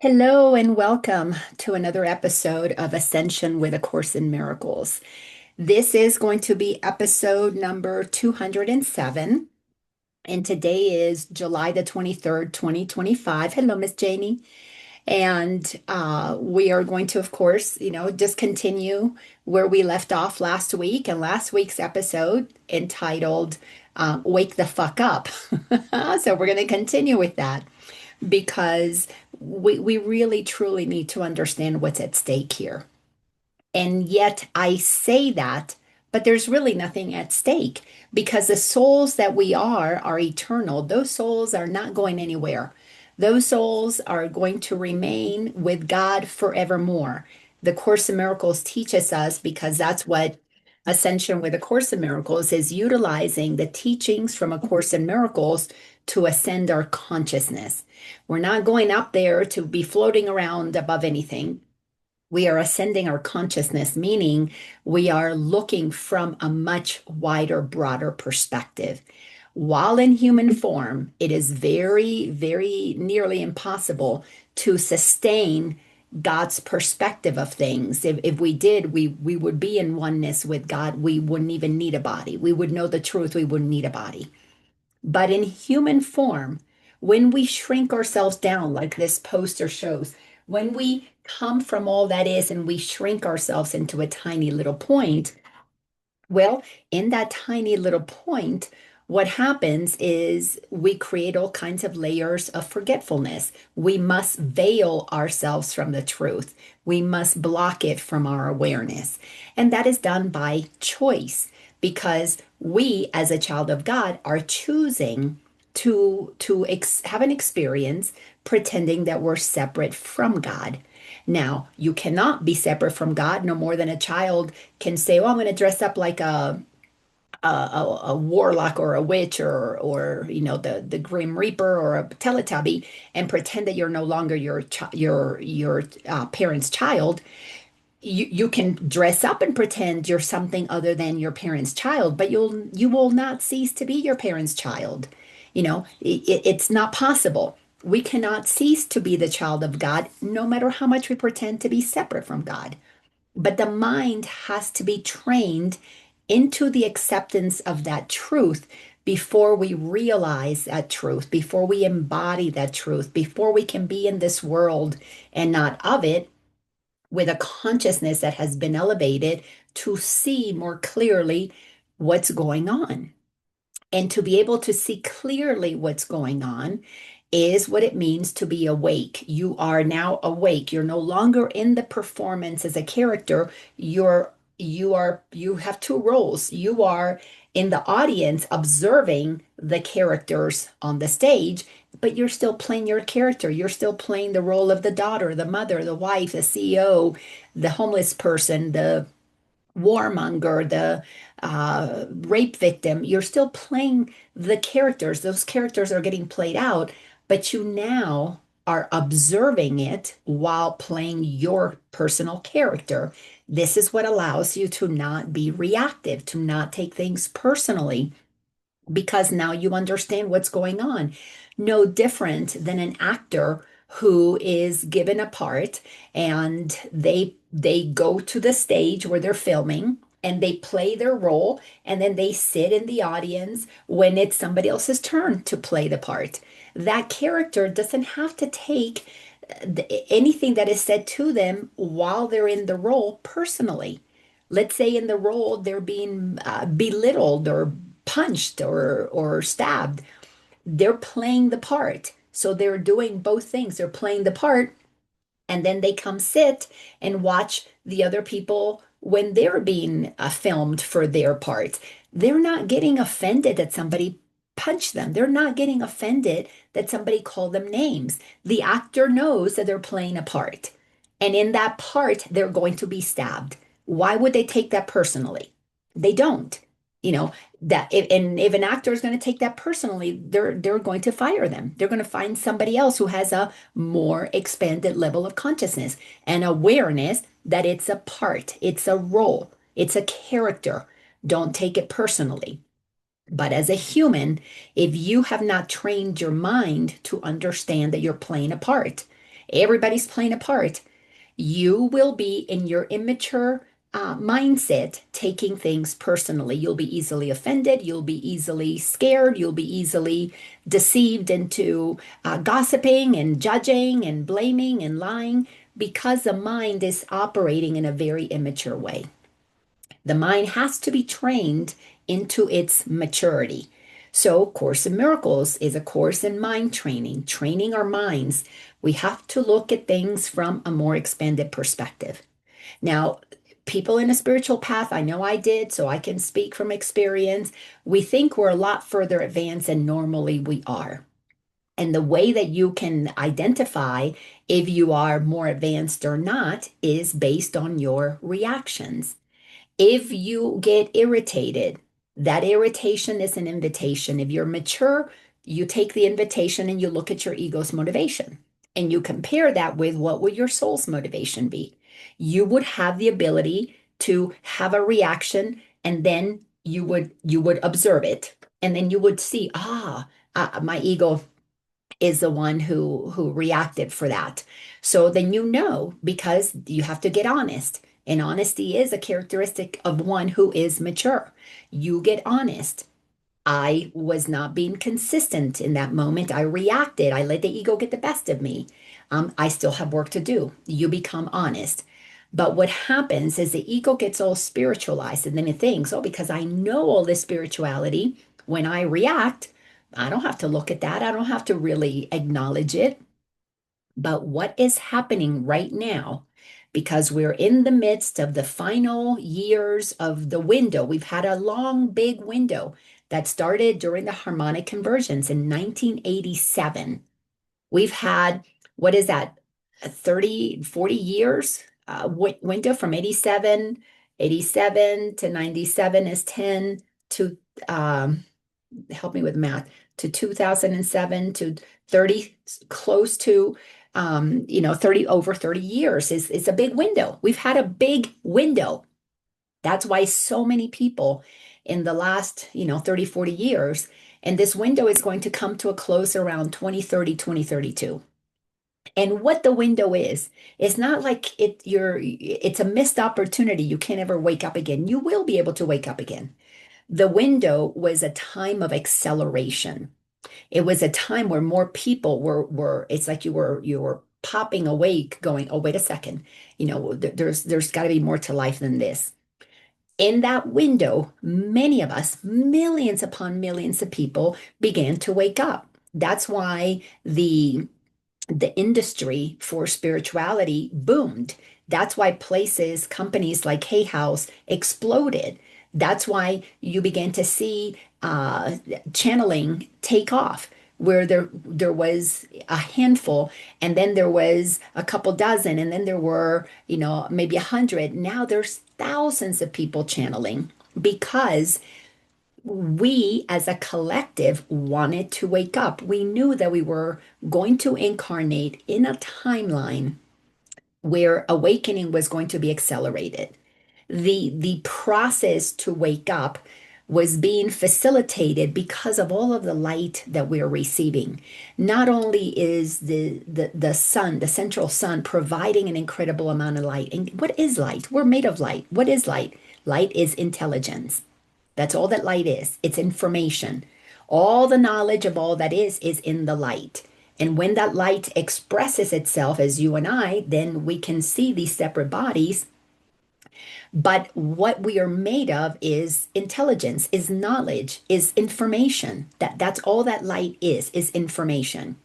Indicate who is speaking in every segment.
Speaker 1: Hello and welcome to another episode of Ascension with A Course in Miracles. This is going to be episode number 207, and today is July the 23rd, 2025. Hello, Miss Janie. And we are going to, of course, just continue where we left off last week and last week's episode entitled Wake the Fuck Up. So we're going to continue with that because we really truly need to understand what's at stake here. And yet I say that, but there's really nothing at stake because the souls that we are eternal. Those souls are not going anywhere. Those souls are going to remain with God forevermore. The Course in Miracles teaches us because that's what Ascension with A Course in Miracles is utilizing the teachings from A Course in Miracles to ascend our consciousness. We're not going up there to be floating around above anything. We are ascending our consciousness, meaning we are looking from a much wider, broader perspective. While in human form, it is very, very nearly impossible to sustain God's perspective of things. If we did, we would be in oneness with God. We wouldn't even need a body. We would know the truth. We wouldn't need a body. But in human form, when we shrink ourselves down, like this poster shows, when we come from all that is and we shrink ourselves into a tiny little point, well, in that tiny little point, what happens is we create all kinds of layers of forgetfulness. We must veil ourselves from the truth. We must block it from our awareness. And that is done by choice because we, as a child of God, are choosing to have an experience pretending that we're separate from God. Now, you cannot be separate from God no more than a child can say, "Oh, I'm going to dress up like a warlock or a witch or the Grim Reaper or a Teletubby and pretend that you're no longer your parent's child." You can dress up and pretend you're something other than your parent's child, but you will not cease to be your parent's child. It's not possible. We cannot cease to be the child of God, no matter how much we pretend to be separate from God. But the mind has to be trained into the acceptance of that truth before we realize that truth, before we embody that truth, before we can be in this world and not of it with a consciousness that has been elevated to see more clearly what's going on. And to be able to see clearly what's going on is what it means to be awake. You are now awake. You're no longer in the performance as a character. You have two roles. You are in the audience observing the characters on the stage, but you're still playing your character. You're still playing the role of the daughter, the mother, the wife, the CEO, the homeless person, the warmonger, the rape victim. You're still playing the characters. Those characters are getting played out, but you now are observing it while playing your personal character. This is what allows you to not be reactive, to not take things personally, because now you understand what's going on. No different than an actor who is given a part and they go to the stage where they're filming and they play their role and then they sit in the audience when it's somebody else's turn to play the part. That character doesn't have to take anything that is said to them while they're in the role personally. Let's say in the role they're being belittled or punched or stabbed. They're playing the part. So they're doing both things. They're playing the part and then they come sit and watch the other people when they're being filmed for their part. They're not getting offended that somebody punched them. They're not getting offended that somebody called them names. The actor knows that they're playing a part. And in that part, they're going to be stabbed. Why would they take that personally? They don't. You know, if an actor is going to take that personally, they're going to fire them. They're going to find somebody else who has a more expanded level of consciousness and awareness that it's a part, it's a role, it's a character. Don't take it personally. But as a human, if you have not trained your mind to understand that you're playing a part, Everybody's playing a part. You will be in your immature mindset taking things personally. You'll be easily offended. You'll be easily scared. You'll be easily deceived into gossiping and judging and blaming and lying because the mind is operating in a very immature way. The mind has to be trained into its maturity. So, Course in Miracles is a course in mind training, training our minds. We have to look at things from a more expanded perspective. Now, people in a spiritual path, I know I did, so I can speak from experience. We think we're a lot further advanced than normally we are. And the way that you can identify if you are more advanced or not is based on your reactions. If you get irritated, that irritation is an invitation. If you're mature, you take the invitation and you look at your ego's motivation and you compare that with what would your soul's motivation be. You would have the ability to have a reaction and then you would observe it and then you would see, my ego is the one who reacted for that. So then you know because you have to get honest. And honesty is a characteristic of one who is mature. You get honest. I was not being consistent in that moment. I reacted. I let the ego get the best of me. I still have work to do. You become honest. But what happens is the ego gets all spiritualized and then it thinks, oh, because I know all this spirituality, when I react, I don't have to look at that. I don't have to really acknowledge it. But what is happening right now, because we're in the midst of the final years of the window, we've had a long, big window that started during the harmonic conversions in 1987. We've had, what is that, 30, 40 years window from 87 to 97 is 10 to help me with math, to 2007 to 30, close to 30, over 30 years is a big window. We've had a big window. That's why so many people in the last 30, 40 years, and this window is going to come to a close around 2030, 2032. And what the window is, it's not like it's a missed opportunity. You can't ever wake up again. You will be able to wake up again. The window was a time of acceleration. It was a time where more people were it's like you were popping awake going, oh, wait a second. There's got to be more to life than this. In that window, many of us, millions upon millions of people began to wake up. That's why the industry for spirituality boomed. That's why places, companies like Hay House exploded. That's why you began to see channeling take off, where there was a handful, and then there was a couple dozen, and then there were maybe 100. Now there's thousands of people channeling because we as a collective wanted to wake up. We knew that we were going to incarnate in a timeline where awakening was going to be accelerated. The process to wake up was being facilitated because of all of the light that we're receiving. Not only is the sun, the central sun, providing an incredible amount of light. And what is light? We're made of light. What is light? Light is intelligence. That's all that light is. It's information. All the knowledge of all that is in the light. And when that light expresses itself as you and I, then we can see these separate bodies. But what we are made of is intelligence, is knowledge, is information. That's all that light is information.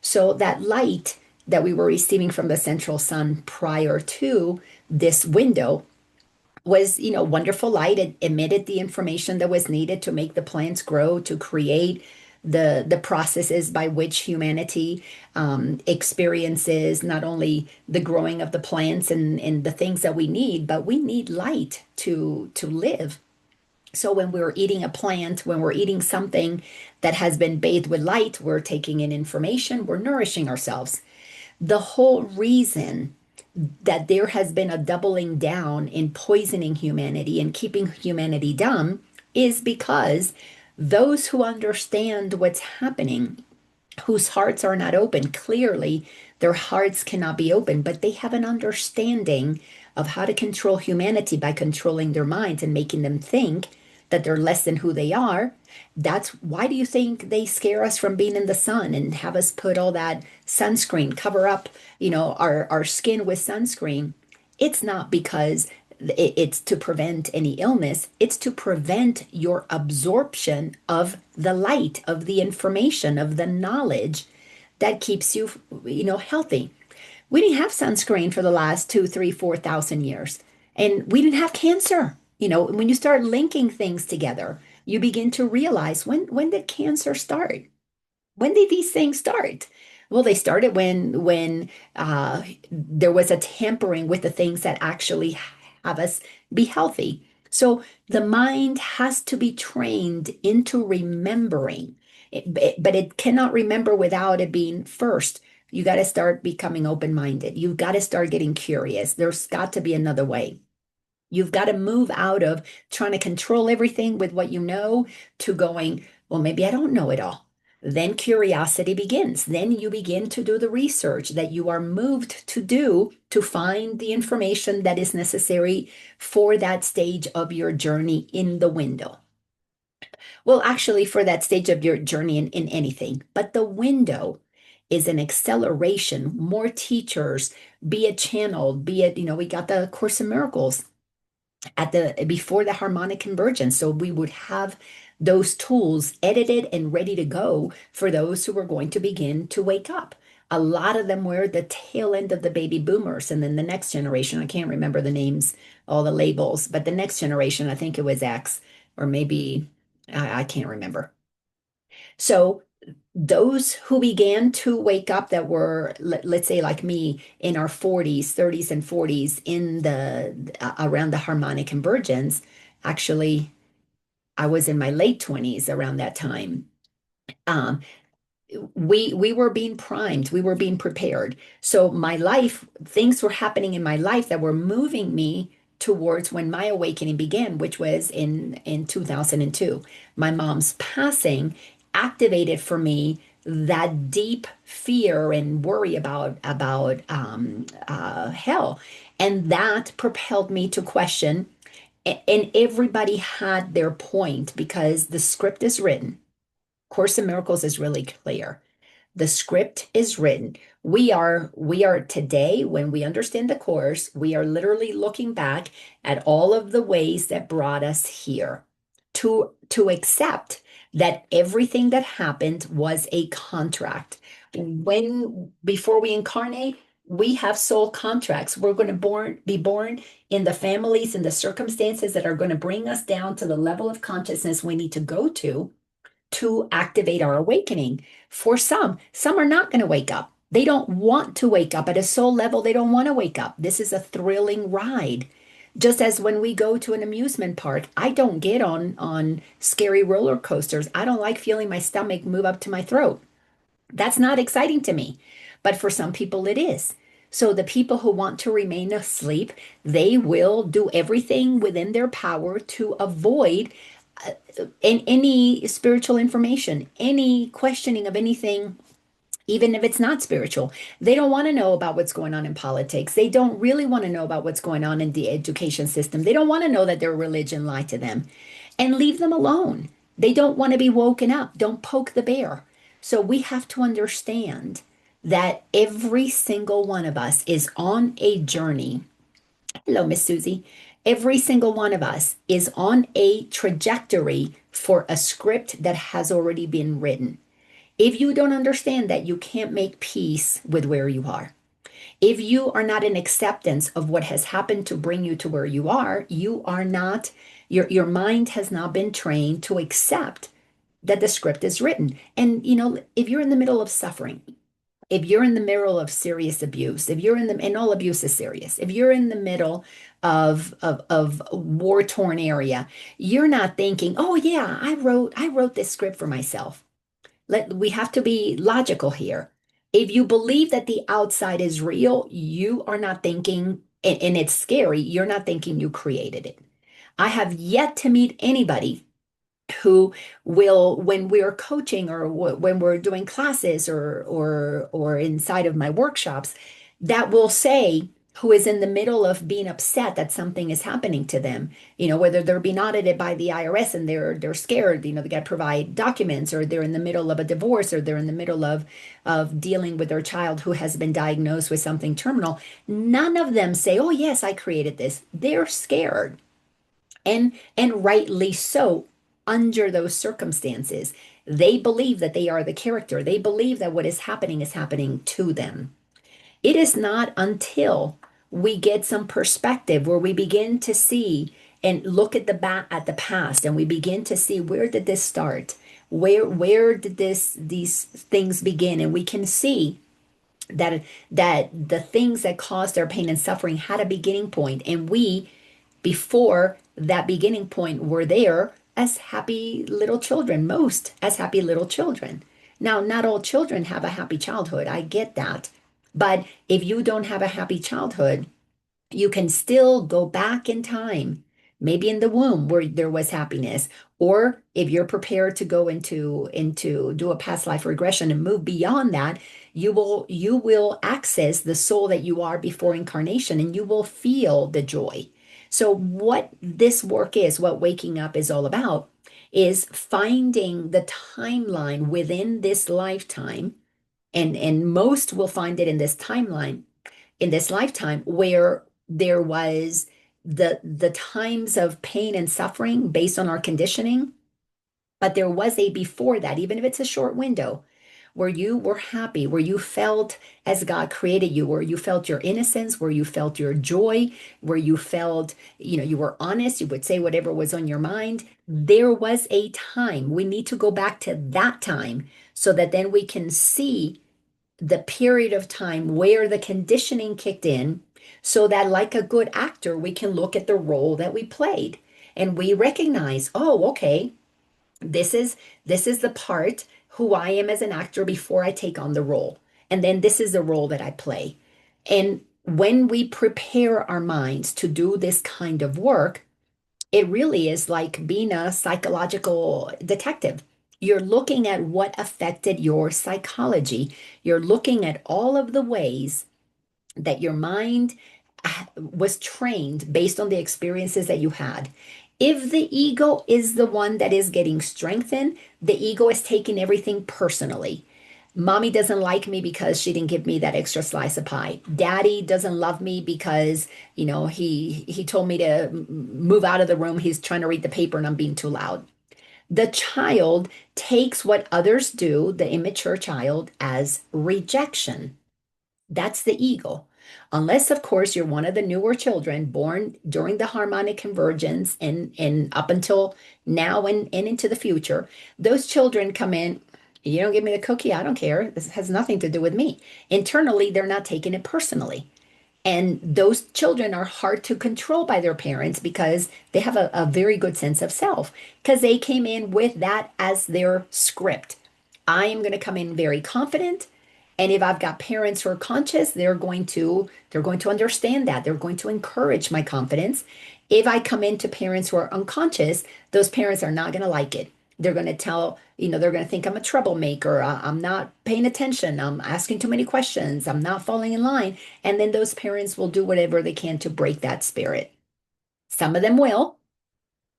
Speaker 1: So that light that we were receiving from the central sun prior to this window was, wonderful light. It emitted the information that was needed to make the plants grow, to create the processes by which humanity experiences not only the growing of the plants and the things that we need, but we need light to live. So when we're eating a plant, when we're eating something that has been bathed with light, we're taking in information, we're nourishing ourselves. The whole reason that there has been a doubling down in poisoning humanity and keeping humanity dumb is because those who understand what's happening whose hearts are not open. Clearly, their hearts cannot be open, but they have an understanding of how to control humanity by controlling their minds and making them think that they're less than who they are. That's why do you think they scare us from being in the sun and have us put all that sunscreen, cover up, our skin with sunscreen? It's not because it's to prevent any illness. It's to prevent your absorption of the light, of the information, of the knowledge that keeps you, healthy. We didn't have sunscreen for the last 2, 3, 4,000 years, and we didn't have cancer. When you start linking things together, you begin to realize when did cancer start? When did these things start? Well, they started when there was a tampering with the things that actually have us be healthy. So the mind has to be trained into remembering, but it cannot remember without it being first. You got to start becoming open-minded. You've got to start getting curious. There's got to be another way. You've got to move out of trying to control everything with what you know to going, well, maybe I don't know it all. Then curiosity begins. Then you begin to do the research that you are moved to do to find the information that is necessary for that stage of your journey in the window. Well, actually, for that stage of your journey in anything, but the window is an acceleration, more teachers, be it channeled, be it, we got the Course in Miracles at the before the harmonic convergence. So we would have those tools edited and ready to go for those who were going to begin to wake up. A lot of them were the tail end of the baby boomers. And then the next generation, I can't remember the names, all the labels, but the next generation, I think it was X, or maybe I can't remember. So those who began to wake up that were, let's say like me, in our 40s, 30s and 40s in the around the harmonic convergence, actually I was in my late 20s around that time. Um, we were being primed, we were being prepared. So my life, things were happening in my life that were moving me towards when my awakening began, which was in 2002. My mom's passing activated for me that deep fear and worry about hell, and that propelled me to question. And everybody had their point because the script is written. Course in Miracles is really clear. The script is written. We are today, when we understand the course, we are literally looking back at all of the ways that brought us here to accept that everything that happened was a contract. When before we incarnate, we have soul contracts. We're going to be born in the families and the circumstances that are going to bring us down to the level of consciousness we need to go to activate our awakening. For some are not going to wake up. They don't want to wake up at a soul level. They don't want to wake up. This is a thrilling ride. Just as when we go to an amusement park, I don't get on scary roller coasters. I don't like feeling my stomach move up to my throat. That's not exciting to me. But for some people it is. So the people who want to remain asleep, they will do everything within their power to avoid in any spiritual information, any questioning of anything, even if it's not spiritual. They don't want to know about what's going on in politics. They don't really want to know about what's going on in the education system. They don't want to know that their religion lied to them, and leave them alone. They don't want to be woken up. Don't poke the bear. So we have to understand that every single one of us is on a journey. Hello, Miss Susie. Every single one of us is on a trajectory for a script that has already been written. If you don't understand that, you can't make peace with where you are. If you are not in acceptance of what has happened to bring you to where you are not, your mind has not been trained to accept that the script is written. And, if you're in the middle of suffering, if you're in the middle of serious abuse, if you're and all abuse is serious, if you're in the middle of war-torn area, you're not thinking, oh yeah, I wrote this script for myself. We have to be logical here. If you believe that the outside is real, you are not thinking, and it's scary, you're not thinking you created it. I have yet to meet anybody who will, when we're coaching or when we're doing classes or inside of my workshops, that will say, who is in the middle of being upset that something is happening to them, whether they're being audited by the IRS and they're scared, they got to provide documents, or they're in the middle of a divorce, or they're in the middle of dealing with their child who has been diagnosed with something terminal. None of them say, "Oh yes, I created this." They're scared, and rightly so. Under those circumstances, they believe that they are the character. They believe that what is happening to them. It is not until we get some perspective where we begin to see and look at the past, and we begin to see, where did this start? Where did these things begin? And we can see that the things that caused their pain and suffering had a beginning point, and we, before that beginning point, were there as happy little children, most as happy little children. Now, not all children have a happy childhood. I get that. But if you don't have a happy childhood, you can still go back in time, maybe in the womb where there was happiness, or if you're prepared to go into do a past life regression and move beyond that, you will access the soul that you are before incarnation, and you will feel the joy. So what this work is, what waking up is all about, is finding the timeline within this lifetime, and most will find it in this timeline, in this lifetime, where there was the times of pain and suffering based on our conditioning, but there was a before that, even if it's a short window, where you were happy, where you felt as God created you, where you felt your innocence, where you felt your joy, where you felt, you were honest, you would say whatever was on your mind. There was a time. We need to go back to that time so that then we can see the period of time where the conditioning kicked in, so that, like a good actor, we can look at the role that we played and we recognize, oh, okay, this is the part who I am as an actor before I take on the role. And then this is the role that I play. And when we prepare our minds to do this kind of work, it really is like being a psychological detective. You're looking at what affected your psychology. You're looking at all of the ways that your mind was trained based on the experiences that you had. If the ego is the one that is getting strengthened, the ego is taking everything personally. Mommy doesn't like me because she didn't give me that extra slice of pie. Daddy doesn't love me because, he told me to move out of the room. He's trying to read the paper and I'm being too loud. The child takes what others do, the immature child, as rejection. That's the ego. Unless, of course, you're one of the newer children born during the harmonic convergence and up until now and into the future, those children come in. You don't give me the cookie, I don't care. This has nothing to do with me. Internally, they're not taking it personally. And those children are hard to control by their parents because they have a very good sense of self, because they came in with that as their script. I am going to come in very confident. And if I've got parents who are conscious, they're going to understand that. They're going to encourage my confidence. If I come into parents who are unconscious, those parents are not going to like it. They're going to they're going to think I'm a troublemaker. I'm not paying attention. I'm asking too many questions. I'm not falling in line. And then those parents will do whatever they can to break that spirit. Some of them will.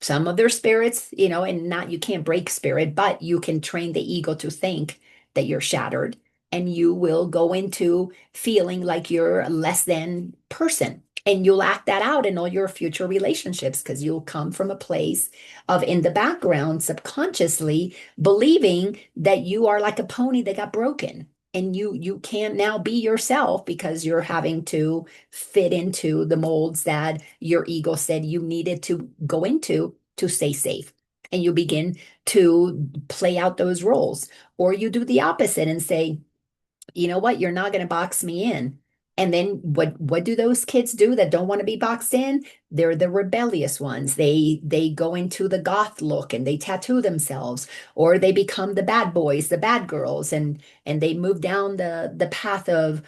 Speaker 1: Some of their spirits, and not, you can't break spirit, but you can train the ego to think that you're shattered, and you will go into feeling like you're a less than person. And you'll act that out in all your future relationships, because you'll come from a place of, in the background, subconsciously believing that you are like a pony that got broken. And you can't now be yourself because you're having to fit into the molds that your ego said you needed to go into to stay safe. And you begin to play out those roles. Or you do the opposite and say, you know what, you're not going to box me in. And then what do those kids do that don't want to be boxed in? They're the rebellious ones. They go into the goth look and they tattoo themselves, or they become the bad boys, the bad girls, and they move down the path of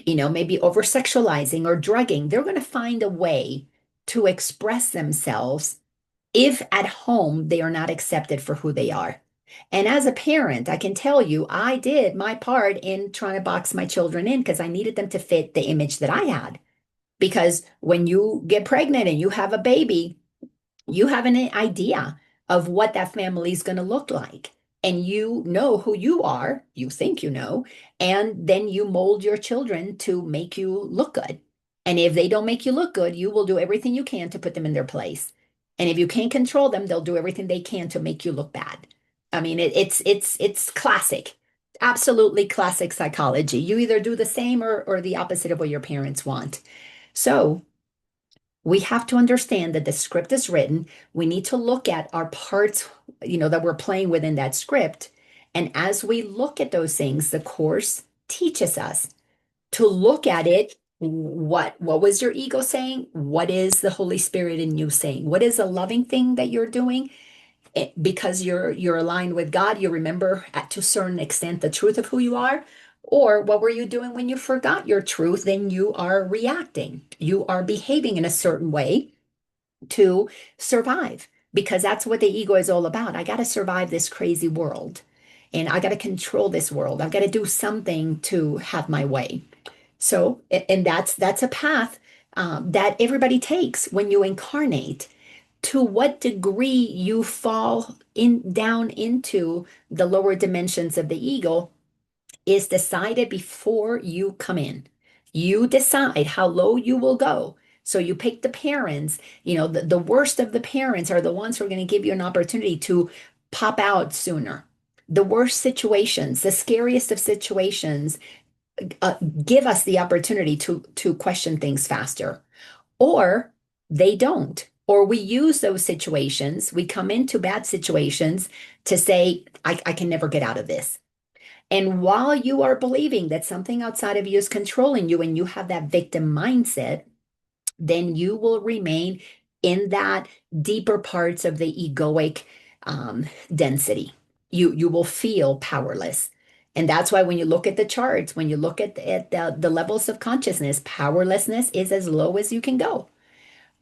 Speaker 1: maybe over sexualizing or drugging. They're going to find a way to express themselves if at home they are not accepted for who they are. And as a parent, I can tell you, I did my part in trying to box my children in because I needed them to fit the image that I had. Because when you get pregnant and you have a baby, you have an idea of what that family is going to look like. And you know who you are, you think you know, and then you mold your children to make you look good. And if they don't make you look good, you will do everything you can to put them in their place. And if you can't control them, they'll do everything they can to make you look bad. I mean, it's classic, absolutely classic psychology. You either do the same or the opposite of what your parents want. So we have to understand that the script is written. We need to look at our parts, that we're playing within that script. And as we look at those things, the course teaches us to look at it. What was your ego saying? What is the Holy Spirit in you saying? What is a loving thing that you're doing? Because you're aligned with God, you remember to a certain extent the truth of who you are. Or what were you doing when you forgot your truth? Then you are reacting. You are behaving in a certain way to survive, because that's what the ego is all about. I got to survive this crazy world, and I got to control this world. I've got to do something to have my way. So, and that's a path that everybody takes when you incarnate. To what degree you fall in down into the lower dimensions of the ego is decided before you come in. You decide how low you will go. So you pick the parents, the worst of the parents are the ones who are going to give you an opportunity to pop out sooner. The worst situations, the scariest of situations, uh, give us the opportunity to question things faster. Or they don't. Or we use those situations, we come into bad situations to say, I can never get out of this. And while you are believing that something outside of you is controlling you and you have that victim mindset, then you will remain in that deeper parts of the egoic density. You will feel powerless. And that's why when you look at the charts, when you look at the levels of consciousness, powerlessness is as low as you can go.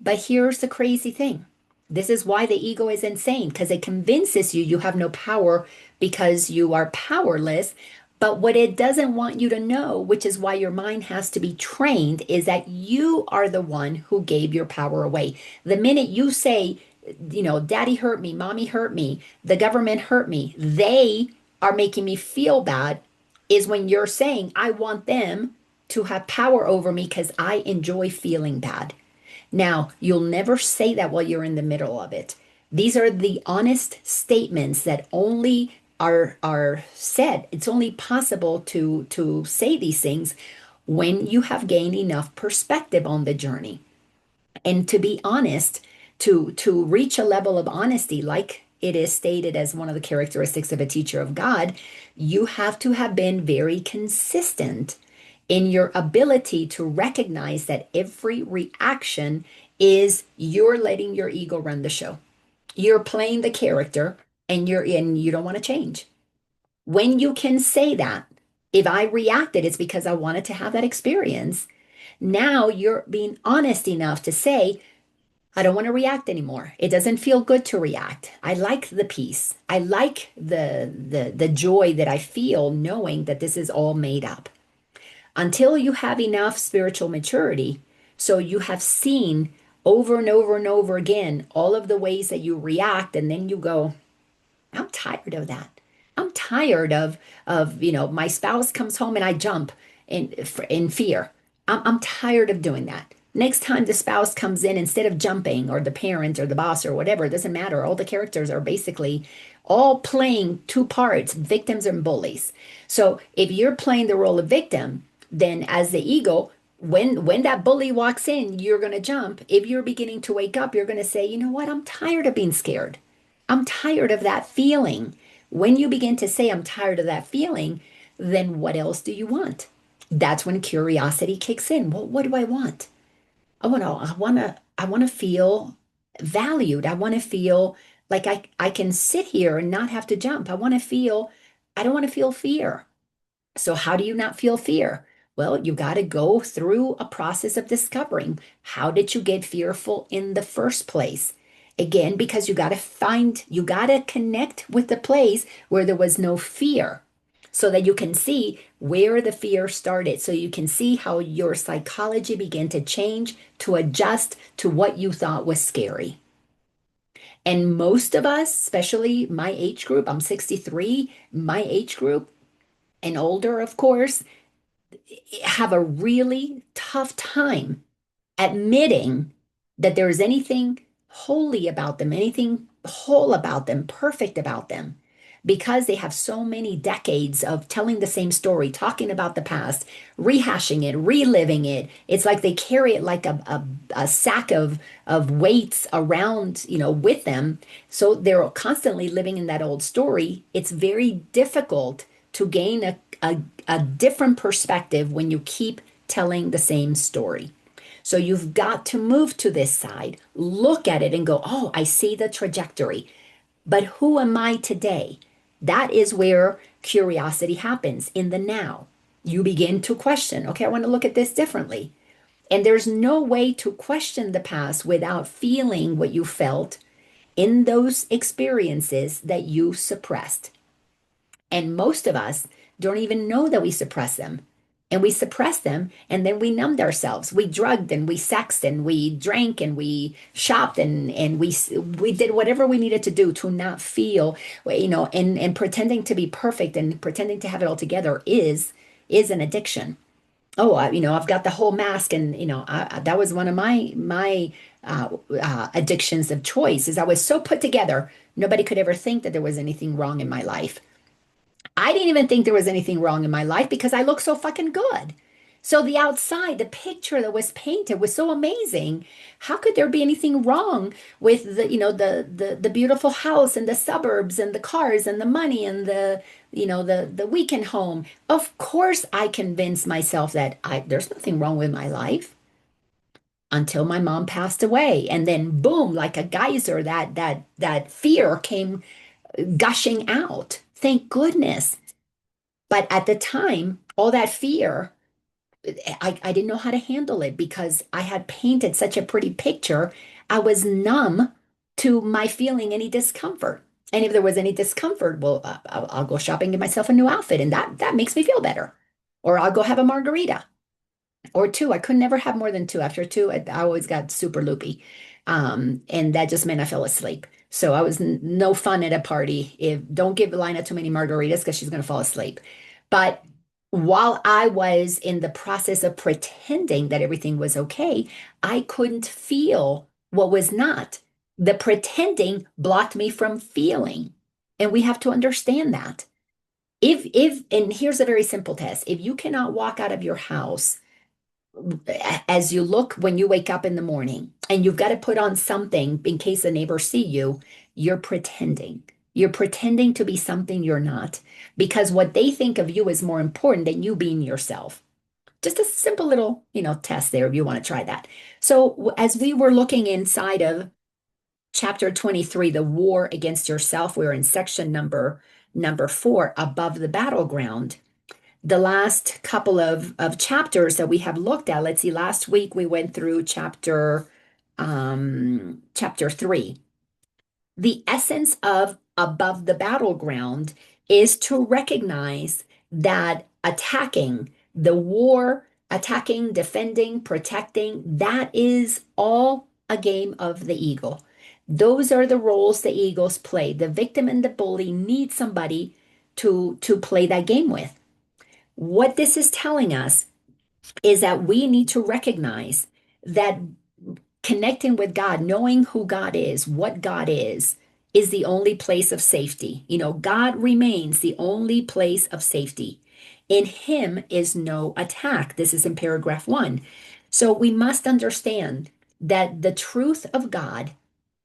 Speaker 1: But here's the crazy thing. This is why the ego is insane, because it convinces you you have no power because you are powerless. But what it doesn't want you to know, which is why your mind has to be trained, is that you are the one who gave your power away. The minute you say, daddy hurt me, mommy hurt me, the government hurt me, they are making me feel bad, is when you're saying, I want them to have power over me because I enjoy feeling bad. Now, you'll never say that while you're in the middle of it. These are the honest statements that only are said. It's only possible to say these things when you have gained enough perspective on the journey. And to be honest, to reach a level of honesty, like it is stated as one of the characteristics of a teacher of God, you have to have been very consistent in your ability to recognize that every reaction is you're letting your ego run the show. You're playing the character and you don't want to change. When you can say that, if I reacted, it's because I wanted to have that experience. Now you're being honest enough to say, I don't want to react anymore. It doesn't feel good to react. I like the peace. I like the joy that I feel knowing that this is all made up. Until you have enough spiritual maturity, so you have seen over and over and over again all of the ways that you react, and then you go, I'm tired of that. I'm tired of my spouse comes home and I jump in fear. I'm tired of doing that. Next time the spouse comes in, instead of jumping, or the parent or the boss or whatever, it doesn't matter. All the characters are basically all playing two parts, victims and bullies. So if you're playing the role of victim, then as the ego, when that bully walks in, you're going to jump. If you're beginning to wake up, you're going to say, you know what? I'm tired of being scared. I'm tired of that feeling. When you begin to say, I'm tired of that feeling, then what else do you want? That's when curiosity kicks in. Well, what do I want? I want to feel valued. I want to feel like I can sit here and not have to jump. I don't want to feel fear. So how do you not feel fear? Well, you got to go through a process of discovering how did you get fearful in the first place? Again, because you got to connect with the place where there was no fear so that you can see where the fear started. So you can see how your psychology began to change to adjust to what you thought was scary. And most of us, especially my age group, I'm 63, my age group and older, of course, have a really tough time admitting that there is anything holy about them, anything whole about them, perfect about them, because they have so many decades of telling the same story, talking about the past, rehashing it, reliving it. It's like they carry it like a sack of weights around, with them. So they're constantly living in that old story. It's very difficult to gain a different perspective when you keep telling the same story. So you've got to move to this side, look at it and go, oh, I see the trajectory. But who am I today? That is where curiosity happens in the now. You begin to question, okay, I want to look at this differently. And there's no way to question the past without feeling what you felt in those experiences that you suppressed. And most of us don't even know that we suppress them. And we suppress them and then we numbed ourselves. We drugged and we sexed and we drank and we shopped and we did whatever we needed to do to not feel, and pretending to be perfect and pretending to have it all together is an addiction. Oh, I've got the whole mask, and that was one of my addictions of choice. Is I was so put together, nobody could ever think that there was anything wrong in my life. I didn't even think there was anything wrong in my life because I looked so fucking good. So the outside, the picture that was painted was so amazing. How could there be anything wrong with the beautiful house and the suburbs and the cars and the money and the weekend home? Of course, I convinced myself that there's nothing wrong with my life until my mom passed away, and then boom, like a geyser, that fear came gushing out. Thank goodness. But at the time, all that fear, I didn't know how to handle it because I had painted such a pretty picture. I was numb to my feeling any discomfort. And if there was any discomfort, well, I'll go shopping and get myself a new outfit, and that makes me feel better. Or I'll go have a margarita or two. I could never have more than two. After two, I always got super loopy. And that just meant I fell asleep. So I was no fun at a party. If don't give Laina too many margaritas because she's going to fall asleep. But while I was in the process of pretending that everything was okay, I couldn't feel what was not. The pretending blocked me from feeling. And we have to understand that. And here's a very simple test. If you cannot walk out of your house as you look when you wake up in the morning and you've got to put on something in case the neighbors see you, you're pretending. You're pretending to be something you're not because what they think of you is more important than you being yourself. Just a simple little, test there if you want to try that. So as we were looking inside of chapter 23, the war against yourself, we're in section number 4, above the battleground. The last couple of chapters that we have looked at, let's see, last week we went through chapter 3. The essence of above the battleground is to recognize that attacking, the war, attacking, defending, protecting, that is all a game of the ego. Those are the roles the egos play. The victim and the bully need somebody to play that game with. What this is telling us is that we need to recognize that connecting with God, knowing who God is, what God is the only place of safety. God remains the only place of safety. In him is no attack. This is in paragraph 1. So we must understand that the truth of God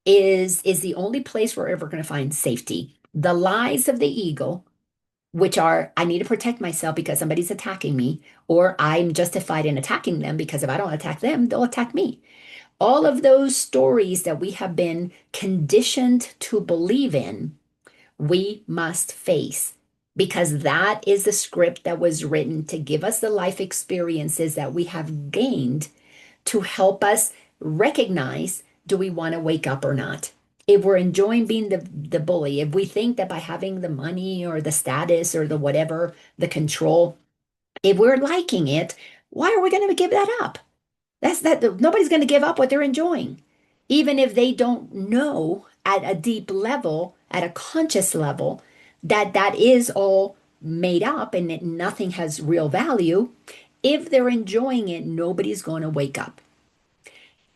Speaker 1: is the only place we're ever going to find safety. The lies of the ego, which are, I need to protect myself because somebody's attacking me, or I'm justified in attacking them because if I don't attack them, they'll attack me. All of those stories that we have been conditioned to believe in, we must face because that is the script that was written to give us the life experiences that we have gained to help us recognize, do we want to wake up or not? If we're enjoying being the bully, if we think that by having the money or the status or the whatever, the control, if we're liking it, why are we going to give that up? Nobody's going to give up what they're enjoying, even if they don't know at a deep level, at a conscious level, that that is all made up and that nothing has real value. If they're enjoying it, nobody's going to wake up.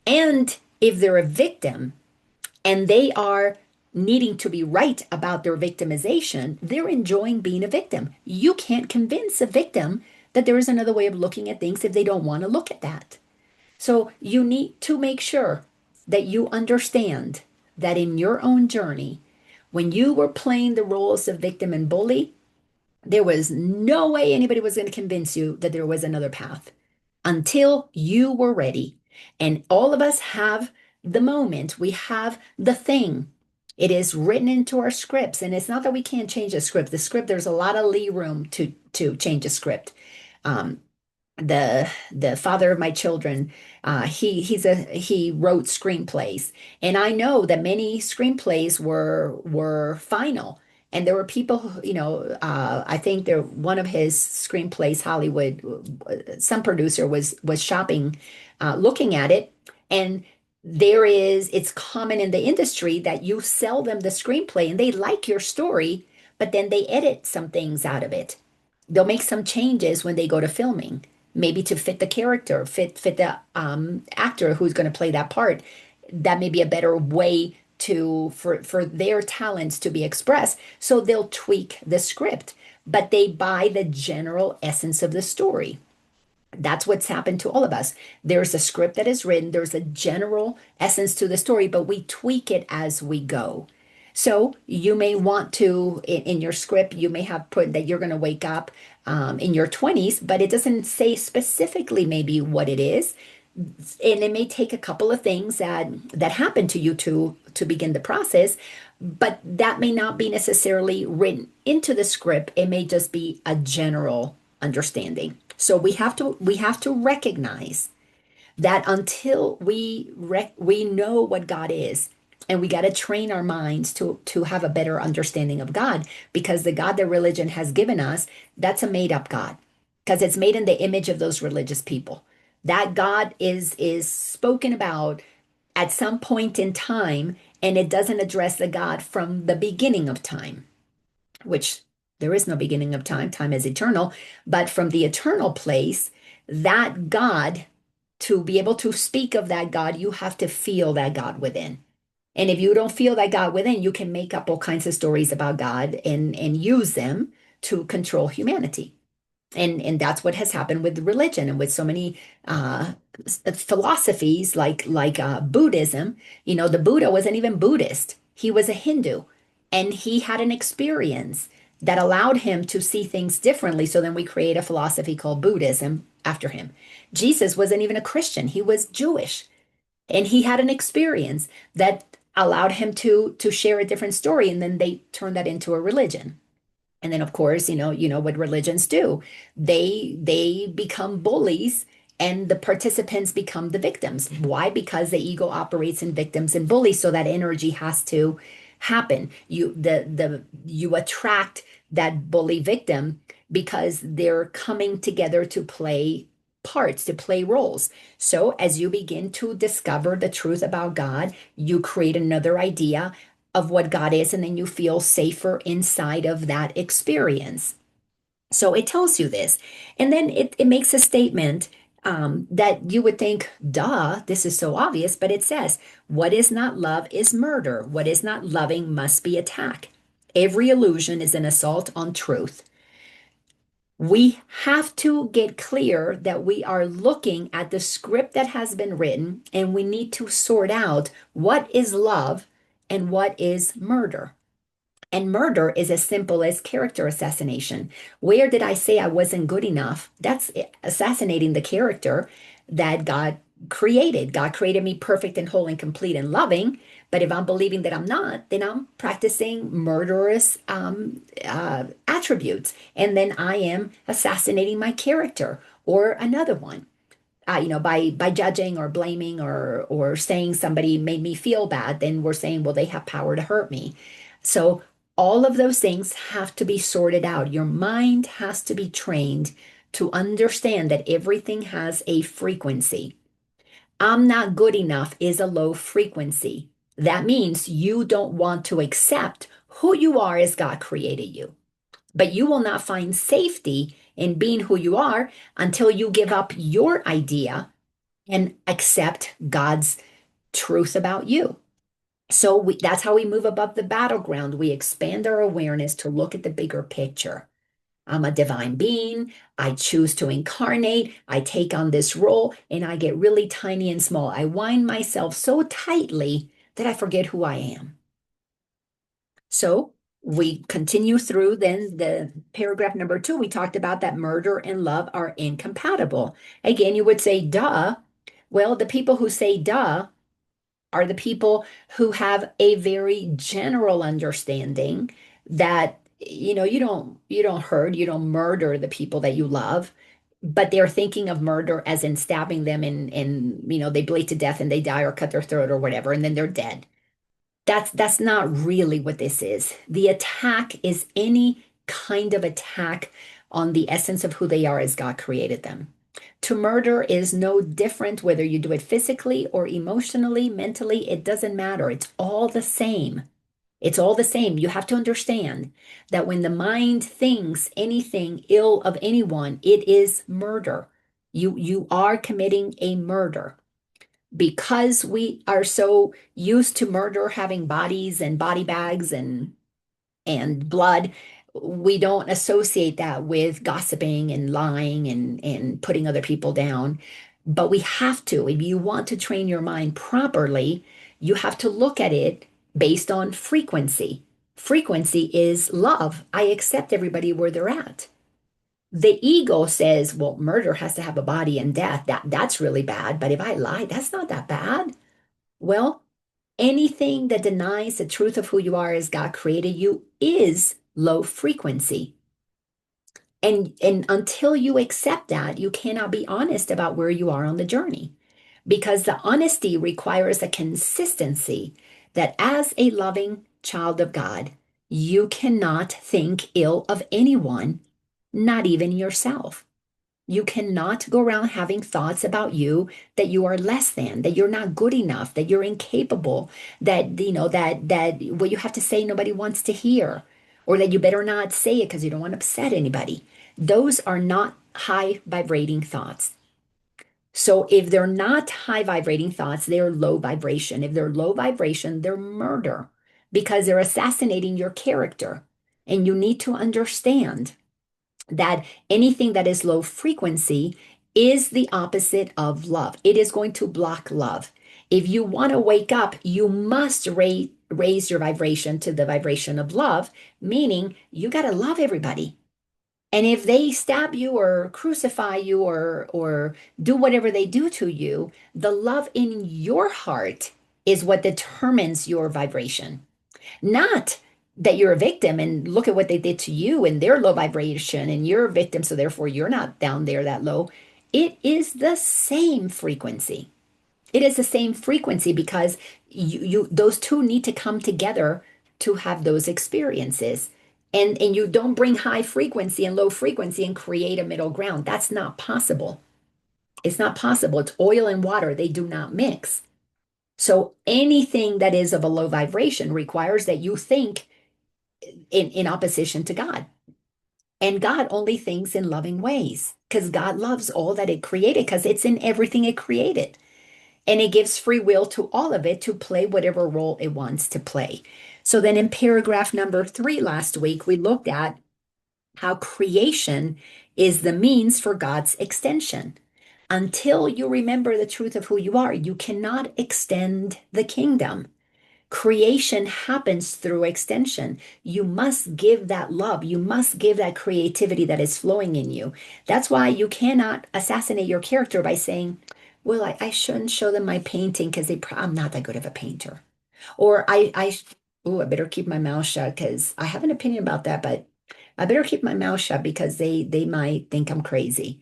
Speaker 1: And if they're a victim and they are needing to be right about their victimization, they're enjoying being a victim. You can't convince a victim that there is another way of looking at things if they don't want to look at that. So you need to make sure that you understand that in your own journey, when you were playing the roles of victim and bully, there was no way anybody was going to convince you that there was another path until you were ready. And all of us have the moment, we have the thing. It is written into our scripts. And it's not that we can't change a script. The script, there's a lot of lee room to change a script. Um, the father of my children, he wrote screenplays, and I know that many screenplays were final, and there were people who, I think there one of his screenplays, Hollywood, some producer was shopping, looking at it, and it's common in the industry that you sell them the screenplay and they like your story, but then they edit some things out of it. They'll make some changes when they go to filming, maybe to fit the character, fit the actor who's going to play that part. That may be a better way for their talents to be expressed. So they'll tweak the script, but they buy the general essence of the story. That's what's happened to all of us. There's a script that is written, there's a general essence to the story, but we tweak it as we go. So you may want to, in your script, you may have put that you're going to wake up in your 20s, but it doesn't say specifically maybe what it is. And it may take a couple of things that happen to you to begin the process, but that may not be necessarily written into the script. It may just be a general understanding. So we have to recognize that until we know what God is, and we got to train our minds to have a better understanding of God, because the God that religion has given us, that's a made up God, because it's made in the image of those religious people. That God is spoken about at some point in time, and it doesn't address the God from the beginning of time, which there is no beginning of time. Time is eternal. But from the eternal place, that God, to be able to speak of that God, you have to feel that God within. And if you don't feel that God within, you can make up all kinds of stories about God and use them to control humanity. And that's what has happened with religion and with so many philosophies like Buddhism. The Buddha wasn't even Buddhist. He was a Hindu, and he had an experience that allowed him to see things differently. So then we create a philosophy called Buddhism after him. Jesus wasn't even a Christian. He was Jewish, and he had an experience that allowed him to share a different story, and then they turned that into a religion. And then, of course, you know what religions do. They become bullies, and the participants become the victims. Why? Because the ego operates in victims and bullies, so that energy has to happen. You attract that bully victim because they're coming together to play parts, to play roles. So as you begin to discover the truth about God, you create another idea of what God is, and then you feel safer inside of that experience. So it tells you this. And then it makes a statement that you would think, duh, this is so obvious, but it says, what is not love is murder. What is not loving must be attack. Every illusion is an assault on truth. We have to get clear that we are looking at the script that has been written, and we need to sort out what is love and what is murder. And murder is as simple as character assassination. Where did I say I wasn't good enough? That's assassinating the character that God created. God created me perfect and whole and complete and loving. But if I'm believing that I'm not, then I'm practicing murderous attributes. And then I am assassinating my character or another one. by judging or blaming or saying somebody made me feel bad, then we're saying, well, they have power to hurt me. So all of those things have to be sorted out. Your mind has to be trained to understand that everything has a frequency. I'm not good enough is a low frequency. That means you don't want to accept who you are as God created you. But you will not find safety in being who you are until you give up your idea and accept God's truth about you. So that's how we move above the battleground. We expand our awareness to look at the bigger picture. I'm a divine being. I choose to incarnate. I take on this role and I get really tiny and small. I wind myself so tightly that I forget who I am. So we continue through then the paragraph number 2. We talked about that murder and love are incompatible. Again, you would say, duh. Well, the people who say duh are the people who have a very general understanding that you don't hurt, you don't murder the people that you love, but they're thinking of murder as in stabbing them and they bleed to death and they die or cut their throat or whatever and then they're dead. That's not really what this is. The attack is any kind of attack on the essence of who they are as God created them. To murder is no different whether you do it physically or emotionally, mentally, it doesn't matter. It's all the same. It's all the same. You have to understand that when the mind thinks anything ill of anyone, it is murder. You are committing a murder because we are so used to murder having bodies and body bags and blood, we don't associate that with gossiping and lying and putting other people down. But we have to. If you want to train your mind properly, you have to look at it based on frequency. Frequency is love. I accept everybody where they're at. The ego says, well, murder has to have a body and death. That's really bad. But if I lie, that's not that bad. Well, anything that denies the truth of who you are as God created you is low frequency. And until you accept that, you cannot be honest about where you are on the journey. Because the honesty requires a consistency that as a loving child of God, you cannot think ill of anyone, not even yourself. You cannot go around having thoughts about you that you are less than, that you're not good enough, that you're incapable, that what you have to say nobody wants to hear, or that you better not say it because you don't want to upset anybody. Those are not high vibrating thoughts. So if they're not high vibrating thoughts, they're low vibration. If they're low vibration, they're murder because they're assassinating your character. And you need to understand that anything that is low frequency is the opposite of love. It is going to block love. If you want to wake up, you must raise your vibration to the vibration of love, meaning you got to love everybody. And if they stab you or crucify you or do whatever they do to you, the love in your heart is what determines your vibration. Not that you're a victim and look at what they did to you and their low vibration and you're a victim, so therefore you're not down there that low. It is the same frequency. It is the same frequency because you those two need to come together to have those experiences. And you don't bring high frequency and low frequency and create a middle ground. That's not possible. It's not possible. It's oil and water. They do not mix. So anything that is of a low vibration requires that you think in opposition to God. And God only thinks in loving ways because God loves all that it created because it's in everything it created. And it gives free will to all of it to play whatever role it wants to play. So then in paragraph number 3 last week, we looked at how creation is the means for God's extension. Until you remember the truth of who you are, you cannot extend the kingdom. Creation happens through extension. You must give that love. You must give that creativity that is flowing in you. That's why you cannot assassinate your character by saying, well, I shouldn't show them my painting because I'm not that good of a painter. Or I better keep my mouth shut because I have an opinion about that, but I better keep my mouth shut because they might think I'm crazy.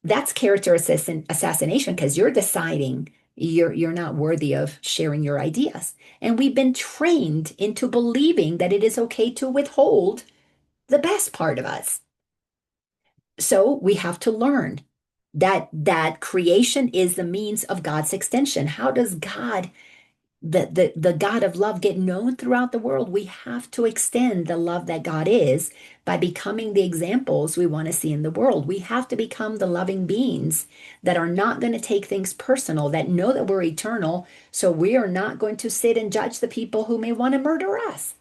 Speaker 1: That's character assassination because you're deciding you're not worthy of sharing your ideas. And we've been trained into believing that it is okay to withhold the best part of us. So we have to learn that creation is the means of God's extension. How does God, the God of love, get known throughout the world? We have to extend the love that God is by becoming the examples we want to see in the world. We have to become the loving beings that are not going to take things personal, that know that we're eternal. So we are not going to sit and judge the people who may want to murder us.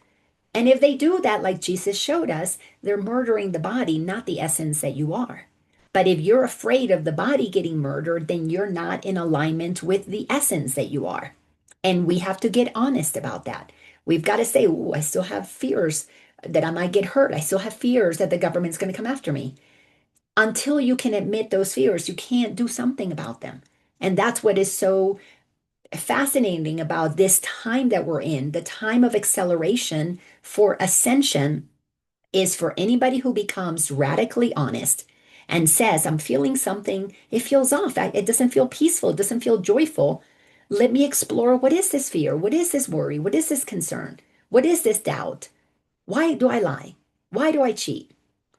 Speaker 1: And if they do that, like Jesus showed us, they're murdering the body, not the essence that you are. But if you're afraid of the body getting murdered, then you're not in alignment with the essence that you are. And we have to get honest about that. We've got to say, oh, I still have fears that I might get hurt. I still have fears that the government's going to come after me. Until you can admit those fears, you can't do something about them. And that's what is so fascinating about this time that we're in, the time of acceleration for ascension, is for anybody who becomes radically honest and says, I'm feeling something, it feels off. It doesn't feel peaceful, it doesn't feel joyful. Let me explore, what is this fear? What is this worry? What is this concern? What is this doubt? Why do I lie? Why do I cheat?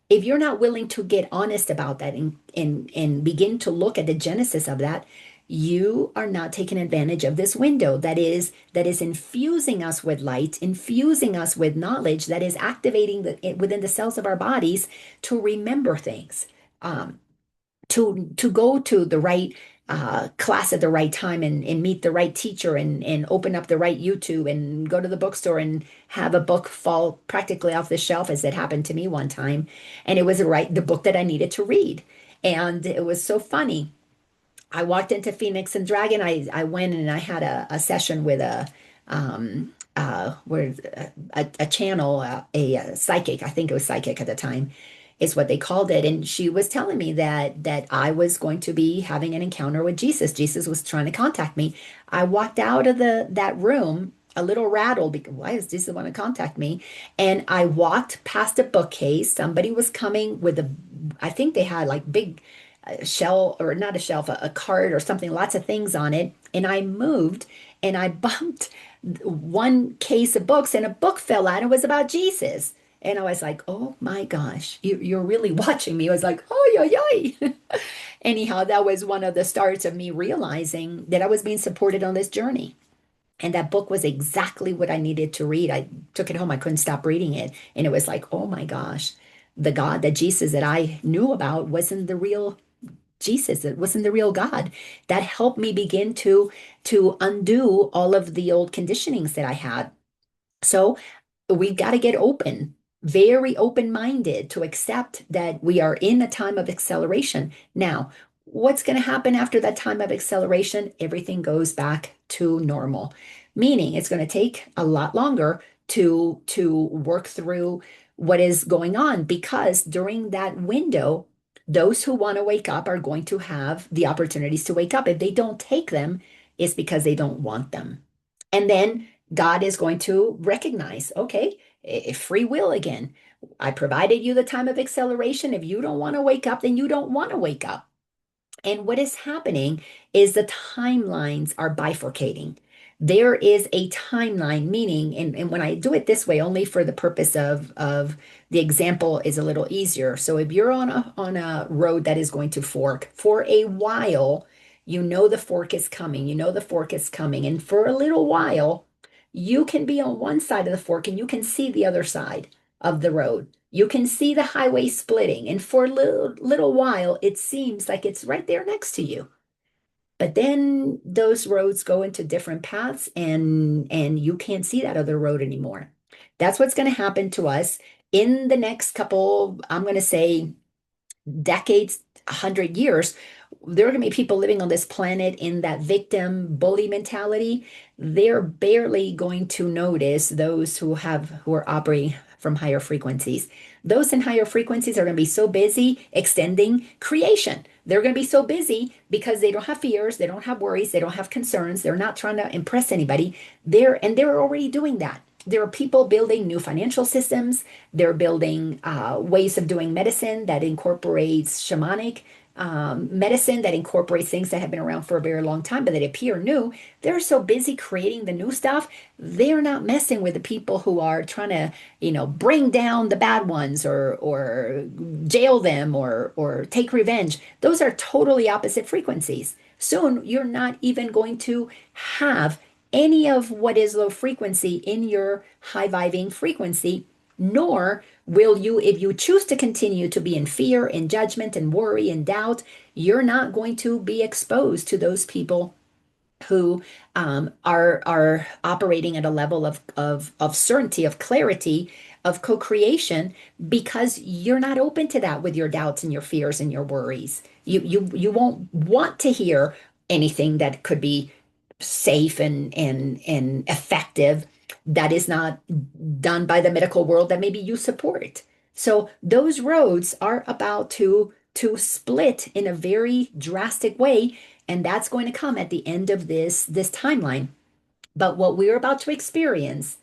Speaker 1: If you're not willing to get honest about that and begin to look at the genesis of that, you are not taking advantage of this window that is infusing us with light, infusing us with knowledge, that is activating within the cells of our bodies to remember things, um, to go to the right class at the right time and meet the right teacher and open up the right YouTube and go to the bookstore and have a book fall practically off the shelf, as it happened to me one time. And it was the book that I needed to read. And it was so funny. I walked into Phoenix and Dragon. I went and I had a session with where a channel, a psychic. I think it was psychic at the time, is what they called it. And she was telling me that I was going to be having an encounter with Jesus. Jesus was trying to contact me. I walked out of that room a little rattled because why does Jesus want to contact me? And I walked past a bookcase. Somebody was coming with I think they had like big shell, or not a shelf, a cart or something, lots of things on it. And I moved and I bumped one case of books and a book fell out. It was about Jesus. And I was like, oh my gosh, you're really watching me. I was like, oh, yeah, yeah. Anyhow, that was one of the starts of me realizing that I was being supported on this journey. And that book was exactly what I needed to read. I took it home. I couldn't stop reading it. And it was like, oh my gosh, the God, that Jesus that I knew about wasn't the real Jesus. It wasn't the real God. That helped me begin to undo all of the old conditionings that I had. So we got to get open, very open-minded, to accept that we are in a time of acceleration. Now, what's going to happen after that time of acceleration? Everything goes back to normal, meaning it's going to take a lot longer to work through what is going on, because during that window, those who want to wake up are going to have the opportunities to wake up. If they don't take them, it's because they don't want them. And then God is going to recognize, okay, free will again. I provided you the time of acceleration. If you don't want to wake up, then you don't want to wake up. And what is happening is the timelines are bifurcating. There is a timeline, meaning, and when I do it this way, only for the purpose of the example is a little easier. So if you're on a road that is going to fork for a while, you know the fork is coming, you know the fork is coming. And for a little while, you can be on one side of the fork and you can see the other side of the road. You can see the highway splitting, and for a little while, it seems like it's right there next to you. But then those roads go into different paths, and you can't see that other road anymore. That's what's going to happen to us in the next couple, I'm going to say, decades, 100 years. There are going to be people living on this planet in that victim bully mentality. They're barely going to notice those who are operating from higher frequencies. Those in higher frequencies are going to be so busy extending creation. They're going to be so busy because they don't have fears, they don't have worries, they don't have concerns, they're not trying to impress anybody. They're already doing that. There are people building new financial systems. They're building ways of doing medicine that incorporates shamanic medicine that incorporates things that have been around for a very long time, but that appear new, they're so busy creating the new stuff, they're not messing with the people who are trying to, bring down the bad ones or jail them or take revenge. Those are totally opposite frequencies. Soon you're not even going to have any of what is low frequency in your high vibing frequency, nor will you, if you choose to continue to be in fear and judgment and worry and doubt, you're not going to be exposed to those people who are operating at a level of certainty, of clarity, of co-creation, because you're not open to that with your doubts and your fears and your worries. You won't want to hear anything that could be safe and effective that is not done by the medical world that maybe you support. So those roads are about to split in a very drastic way, and that's going to come at the end of this timeline. But what we're about to experience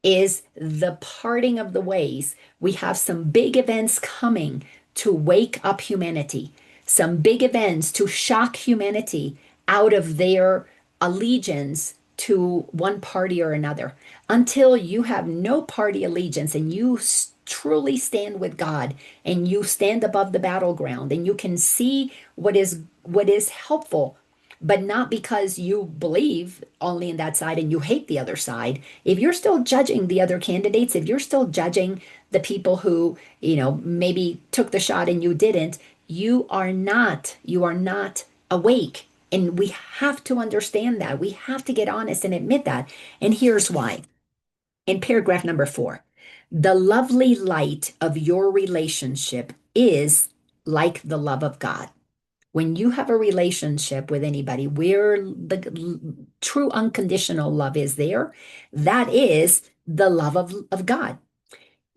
Speaker 1: is the parting of the ways. We have some big events coming to wake up humanity, some big events to shock humanity out of their allegiance to one party or another. Until you have no party allegiance and you truly stand with God and you stand above the battleground and you can see what is helpful, but not because you believe only in that side and you hate the other side. If you're still judging the other candidates, if you're still judging the people who, maybe took the shot and you didn't, you are not awake. And we have to understand that. We have to get honest and admit that. And here's why. In paragraph number 4, the lovely light of your relationship is like the love of God. When you have a relationship with anybody where the true unconditional love is there, that is the love of God.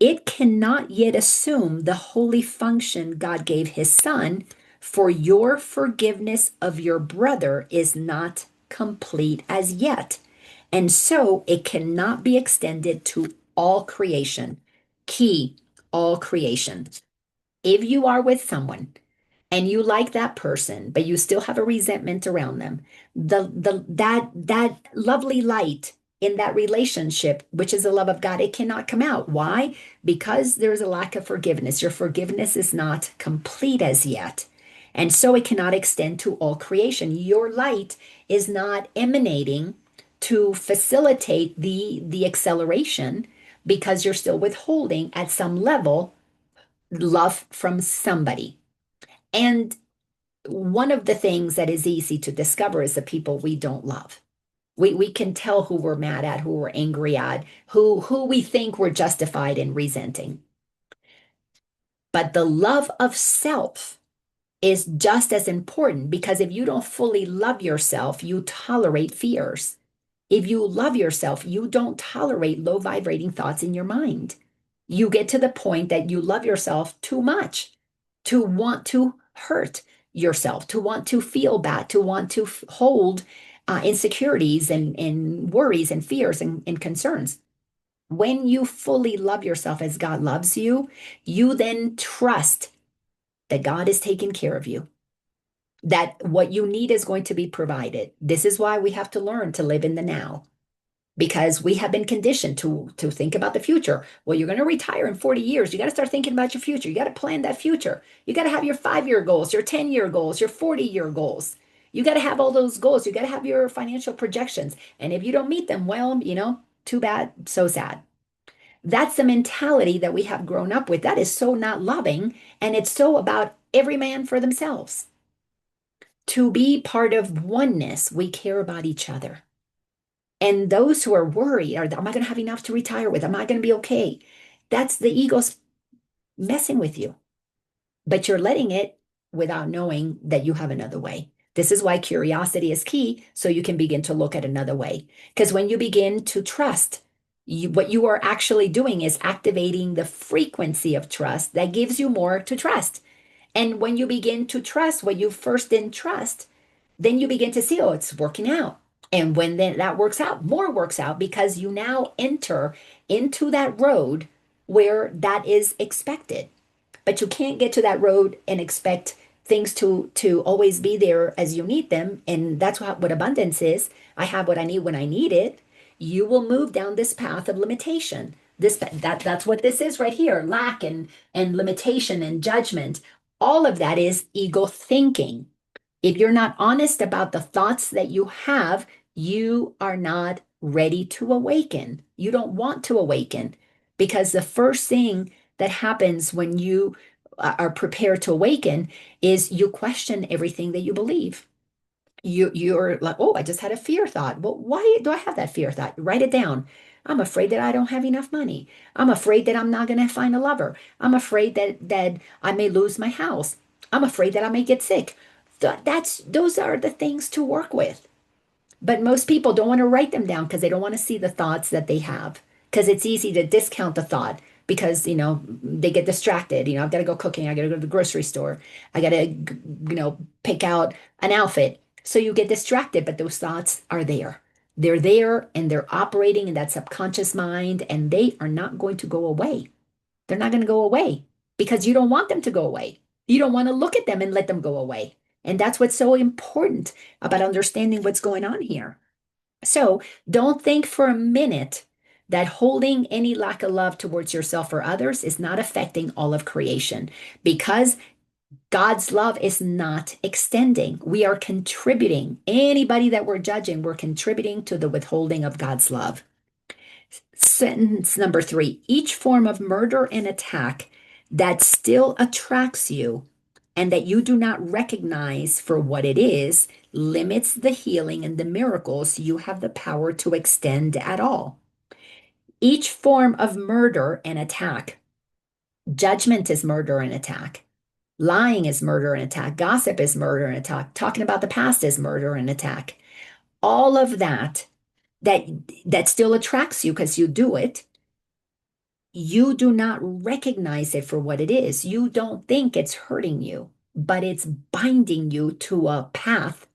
Speaker 1: It cannot yet assume the holy function God gave his son, for your forgiveness of your brother is not complete as yet. And so it cannot be extended to all creation. Key, all creation. If you are with someone and you like that person, but you still have a resentment around them, that lovely light in that relationship, which is the love of God, it cannot come out. Why? Because there's a lack of forgiveness. Your forgiveness is not complete as yet. And so it cannot extend to all creation. Your light is not emanating to facilitate the acceleration because you're still withholding at some level love from somebody. And one of the things that is easy to discover is the people we don't love. We can tell who we're mad at, who we're angry at, who we think we're justified in resenting. But the love of self is just as important, because if you don't fully love yourself, you tolerate fears. If you love yourself, you don't tolerate low vibrating thoughts in your mind. You get to the point that you love yourself too much to want to hurt yourself, to want to feel bad, to want to hold insecurities and worries and fears and concerns. When you fully love yourself as God loves you, you then trust that God is taking care of you, that what you need is going to be provided. This is why we have to learn to live in the now, because we have been conditioned to think about the future. Well, you're going to retire in 40 years. You got to start thinking about your future. You got to plan that future. You got to have your 5-year goals, your 10-year goals, your 40-year goals. You got to have all those goals. You got to have your financial projections. And if you don't meet them, well, too bad, so sad. That's the mentality that we have grown up with. That is so not loving. And it's so about every man for themselves. To be part of oneness, we care about each other. And those who are worried, am I going to have enough to retire with? Am I going to be okay? That's the ego's messing with you. But you're letting it without knowing that you have another way. This is why curiosity is key, so you can begin to look at another way. Because when you begin to trust, what you are actually doing is activating the frequency of trust that gives you more to trust. And when you begin to trust what you first didn't trust, then you begin to see, oh, it's working out. And when then that works out, more works out, because you now enter into that road where that is expected. But you can't get to that road and expect things to always be there as you need them, and that's what abundance is. I have what I need when I need it. You will move down this path of limitation. That's what this is right here. Lack and limitation and judgment. All of that is ego thinking. If you're not honest about the thoughts that you have, you are not ready to awaken. You don't want to awaken because the first thing that happens when you are prepared to awaken is you question everything that you believe. You're like, oh, I just had a fear thought. Well, why do I have that fear thought? Write it down. I'm afraid that I don't have enough money. I'm afraid that I'm not going to find a lover. I'm afraid that I may lose my house. I'm afraid that I may get sick. Those are the things to work with. But most people don't want to write them down because they don't want to see the thoughts that they have. Because it's easy to discount the thought because, they get distracted. I've got to go cooking. I got to go to the grocery store. I got to, pick out an outfit. So you get distracted, but those thoughts are there. They're there and they're operating in that subconscious mind, and they are not going to go away. They're not going to go away because you don't want them to go away. You don't want to look at them and let them go away. And that's what's so important about understanding what's going on here. So don't think for a minute that holding any lack of love towards yourself or others is not affecting all of creation, because God's love is not extending. We are contributing. Anybody that we're judging, we're contributing to the withholding of God's love. Sentence number 3, each form of murder and attack that still attracts you and that you do not recognize for what it is limits the healing and the miracles you have the power to extend at all. Each form of murder and attack, judgment is murder and attack. Lying is murder and attack. Gossip is murder and attack. Talking about the past is murder and attack. All of that still attracts you because you do it. You do not recognize it for what it is. You don't think it's hurting you, but it's binding you to a path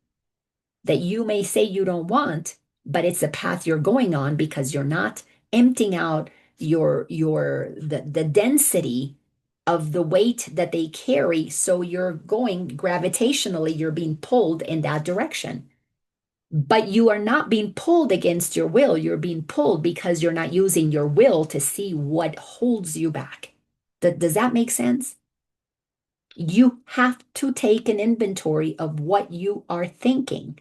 Speaker 1: that you may say you don't want, but it's a path you're going on because you're not emptying out the density of the weight that they carry. So you're going gravitationally, you're being pulled in that direction. But you are not being pulled against your will. You're being pulled because you're not using your will to see what holds you back. Does that make sense? You have to take an inventory of what you are thinking.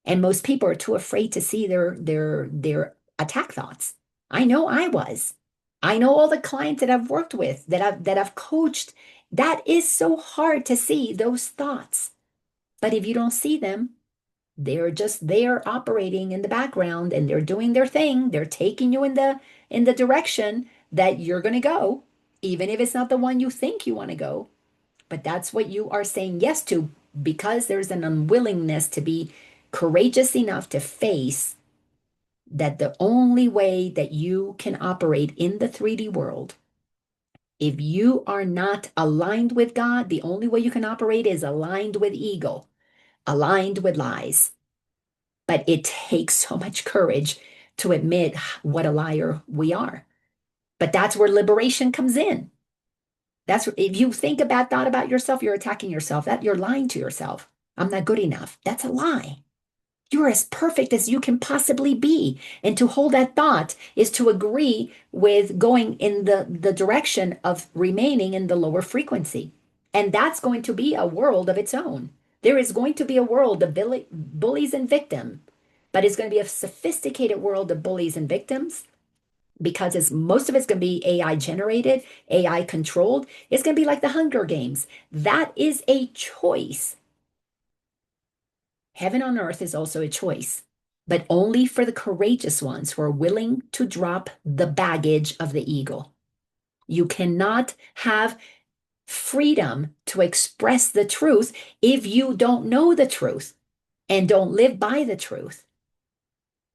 Speaker 1: And most people are too afraid to see their attack thoughts. I know I was. I know all the clients that I've worked with, that I've coached. That is so hard to see those thoughts. But if you don't see them, they're just there operating in the background and they're doing their thing. They're taking you in the direction that you're going to go, even if it's not the one you think you want to go. But that's what you are saying yes to, because there's an unwillingness to be courageous enough to face that the only way that you can operate in the 3D world, if you are not aligned with God, the only way you can operate is aligned with ego, aligned with lies. But it takes so much courage to admit what a liar we are. But that's where liberation comes in. That's if you think a bad thought about yourself, you're attacking yourself. That you're lying to yourself. I'm not good enough. That's a lie. You're as perfect as you can possibly be. And to hold that thought is to agree with going in the direction of remaining in the lower frequency. And that's going to be a world of its own. There is going to be a world of bullies and victims, but it's going to be a sophisticated world of bullies and victims because most of it's going to be AI generated, AI controlled. It's going to be like the Hunger Games. That is a choice. Heaven on earth is also a choice, but only for the courageous ones who are willing to drop the baggage of the ego. You cannot have freedom to express the truth if you don't know the truth and don't live by the truth.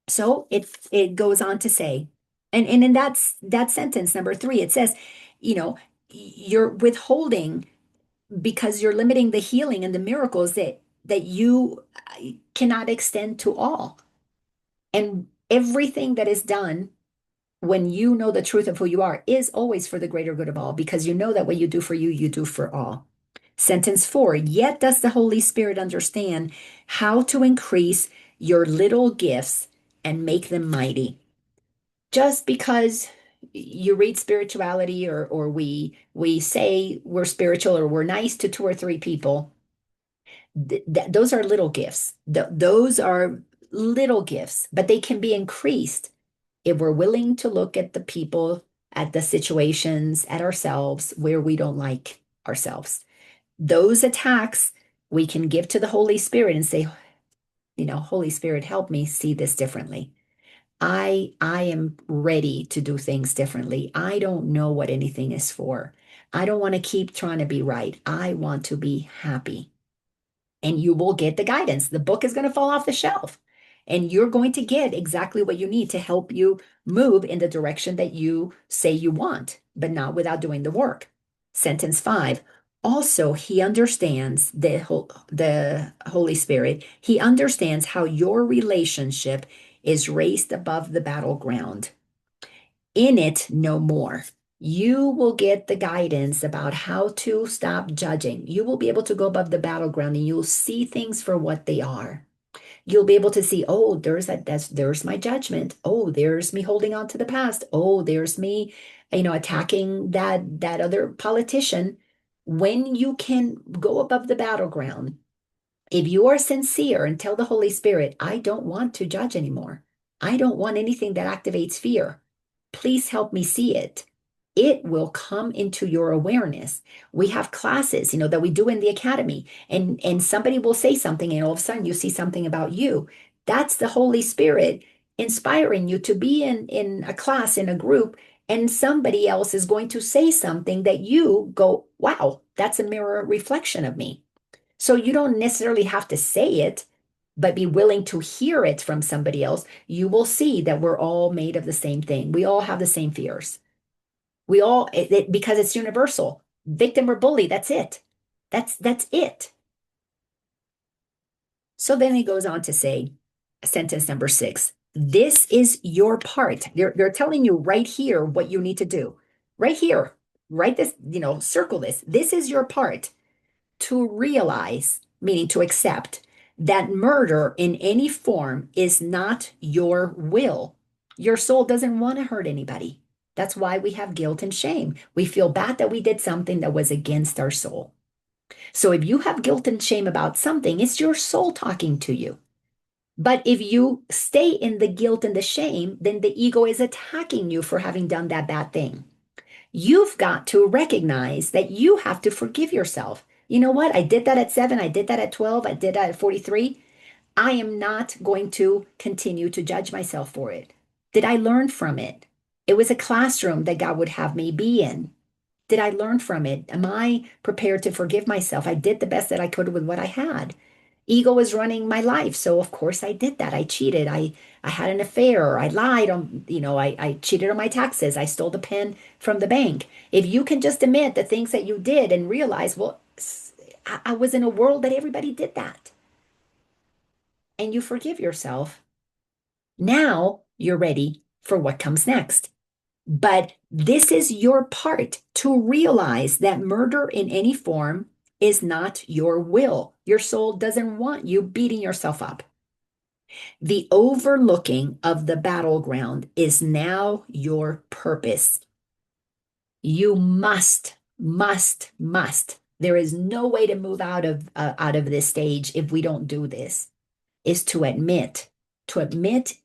Speaker 1: So it goes on to say, and in that sentence number 3, it says, you're withholding because you're limiting the healing and the miracles that you cannot extend to all. And everything that is done when you know the truth of who you are is always for the greater good of all, because you know that what you do for you, you do for all. Sentence 4, yet does the Holy Spirit understand how to increase your little gifts and make them mighty. Just because you read spirituality or we say we're spiritual or we're nice to two or three people, those are little gifts. Those are little gifts, but they can be increased if we're willing to look at the people, at the situations, at ourselves where we don't like ourselves. Those attacks we can give to the Holy Spirit and say, Holy Spirit, help me see this differently. I am ready to do things differently. I don't know what anything is for. I don't want to keep trying to be right. I want to be happy. And you will get the guidance. The book is going to fall off the shelf. And you're going to get exactly what you need to help you move in the direction that you say you want, but not without doing the work. Sentence 5. Also, he understands the Holy Spirit. He understands how your relationship is raised above the battleground. In it, no more. You will get the guidance about how to stop judging. You will be able to go above the battleground and you'll see things for what they are. You'll be able to see, oh, there's my judgment. Oh, there's me holding on to the past. Oh, there's me, attacking that other politician. When you can go above the battleground, if you are sincere and tell the Holy Spirit, I don't want to judge anymore. I don't want anything that activates fear. Please help me see it. It will come into your awareness. We have classes, that we do in the academy, and somebody will say something, and all of a sudden you see something about you. That's the Holy Spirit inspiring you to be in a class, in a group, and somebody else is going to say something that you go, wow, that's a mirror reflection of me. So you don't necessarily have to say it, but be willing to hear it from somebody else. You will see that we're all made of the same thing. We all have the same fears. We all, because it's universal. Victim or bully, that's it. That's it. So then he goes on to say, sentence number 6, this is your part. They're telling you right here what you need to do. Right here, write this, circle this. This is your part. To realize, meaning to accept, that murder in any form is not your will. Your soul doesn't want to hurt anybody. That's why we have guilt and shame. We feel bad that we did something that was against our soul. So if you have guilt and shame about something, it's your soul talking to you. But if you stay in the guilt and the shame, then the ego is attacking you for having done that bad thing. You've got to recognize that you have to forgive yourself. You know what? I did that at 7. I did that at 12. I did that at 43. I am not going to continue to judge myself for it. Did I learn from it? It was a classroom that God would have me be in. Did I learn from it? Am I prepared to forgive myself? I did the best that I could with what I had. Ego was running my life, so of course I did that. I cheated. I had an affair. I lied on, I cheated on my taxes. I stole the pen from the bank. If you can just admit the things that you did and realize, well, I was in a world that everybody did that, and you forgive yourself, now you're ready for what comes next. But this is your part to realize that murder in any form is not your will. Your soul doesn't want you beating yourself up. The overlooking of the battleground is now your purpose. You must. There is no way to move out of this stage if we don't do this, is to admit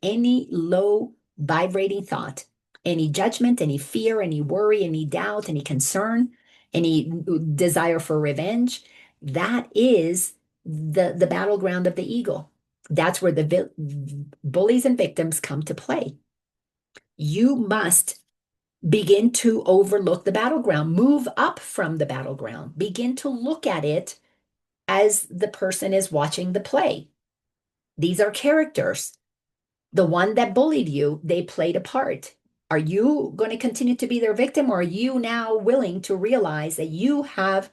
Speaker 1: any low vibrating thought, any judgment, any fear, any worry, any doubt, any concern, any desire for revenge. That is the battleground of the ego. That's where the bullies and victims come to play. You must begin to overlook the battleground, move up from the battleground, begin to look at it as the person is watching the play. These are characters. The one that bullied you, they played a part. Are you going to continue to be their victim, or are you now willing to realize that you have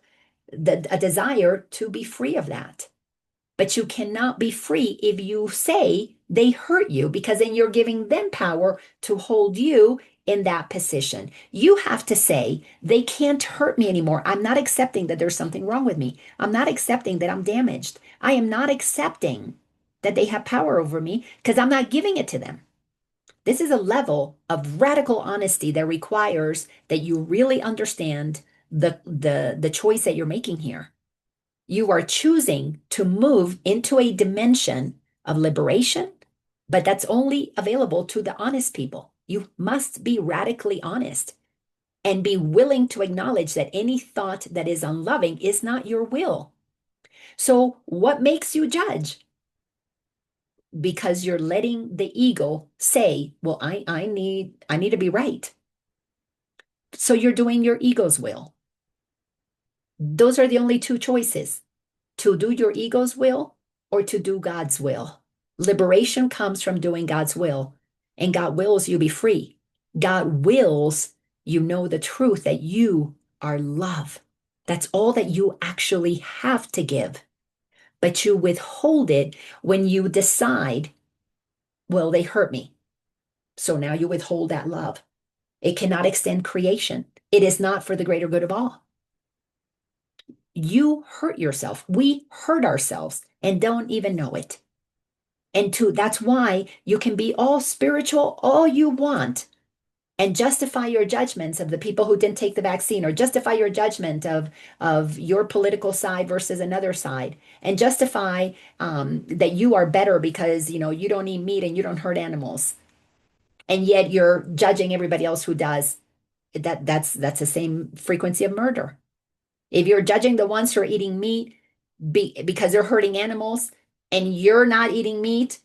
Speaker 1: a desire to be free of that? But you cannot be free if you say they hurt you, because then you're giving them power to hold you in that position. You have to say, they can't hurt me anymore. I'm not accepting that there's something wrong with me. I'm not accepting that I'm damaged. I am not accepting that they have power over me because I'm not giving it to them. This is a level of radical honesty that requires that you really understand the choice that you're making here. You are choosing to move into a dimension of liberation, but that's only available to the honest people. You must be radically honest and be willing to acknowledge that any thought that is unloving is not your will. So, what makes you judge? Because you're letting the ego say, well, I need to be right. So you're doing your ego's will. Those are the only two choices: to do your ego's will or to do God's will. Liberation comes from doing God's will, and God wills you be free. God wills you know the truth that you are love. That's all that you actually have to give. But you withhold it when you decide, well, they hurt me. So now you withhold that love. It cannot extend creation. It is not for the greater good of all. You hurt yourself. We hurt ourselves and don't even know it. And two, that's why you can be all spiritual all you want and justify your judgments of the people who didn't take the vaccine, or justify your judgment of your political side versus another side, and justify that you are better because you don't eat meat and you don't hurt animals. And yet you're judging everybody else who does. That's the same frequency of murder. If you're judging the ones who are eating meat because they're hurting animals, and you're not eating meat,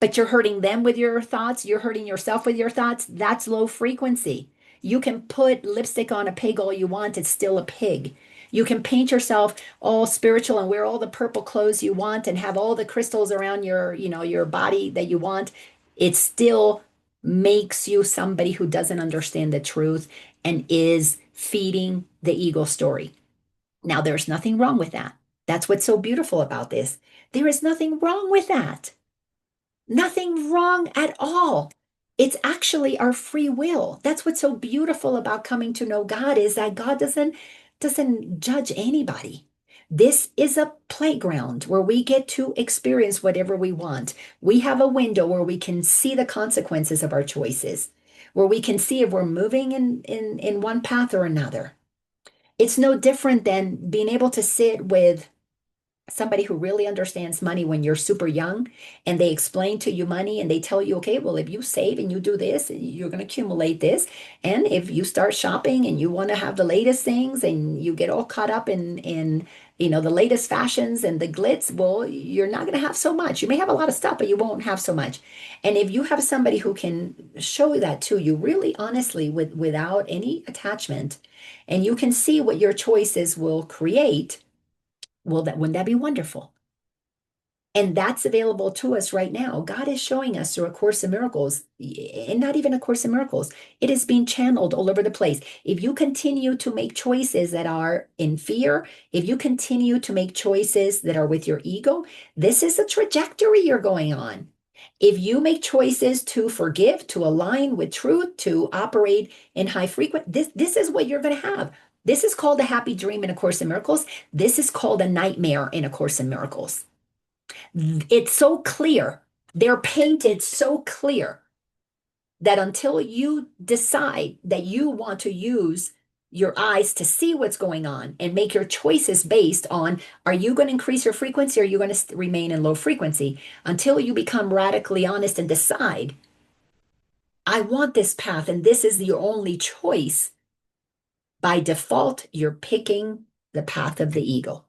Speaker 1: but you're hurting them with your thoughts, you're hurting yourself with your thoughts, that's low frequency. You can put lipstick on a pig all you want, it's still a pig. You can paint yourself all spiritual and wear all the purple clothes you want and have all the crystals around your body that you want. It still makes you somebody who doesn't understand the truth and is feeding the ego story. Now, there's nothing wrong with that. That's what's so beautiful about this. There is nothing wrong with that. Nothing wrong at all. It's actually our free will. That's what's so beautiful about coming to know God, is that God doesn't judge anybody. This is a playground where we get to experience whatever we want. We have a window where we can see the consequences of our choices, where we can see if we're moving in one path or another. It's no different than being able to sit with somebody who really understands money when you're super young, and they explain to you money and they tell you, okay, well, if you save and you do this, you're going to accumulate this. And if you start shopping and you want to have the latest things and you get all caught up in the latest fashions and the glitz, well, you're not going to have so much. You may have a lot of stuff, but you won't have so much. And if you have somebody who can show that to you really honestly without any attachment, and you can see what your choices will create, well, wouldn't that be wonderful? And that's available to us right now. God is showing us through A Course in Miracles, and not even A Course in Miracles. It is being channeled all over the place. If you continue to make choices that are in fear, if you continue to make choices that are with your ego, this is the trajectory you're going on. If you make choices to forgive, to align with truth, to operate in high frequency, this is what you're going to have. This is called a happy dream in A Course in Miracles. This is called a nightmare in A Course in Miracles. It's so clear. They're painted so clear that until you decide that you want to use your eyes to see what's going on and make your choices based on, are you going to increase your frequency or are you going to remain in low frequency? Until you become radically honest and decide, I want this path and this is the only choice, by default, you're picking the path of the ego.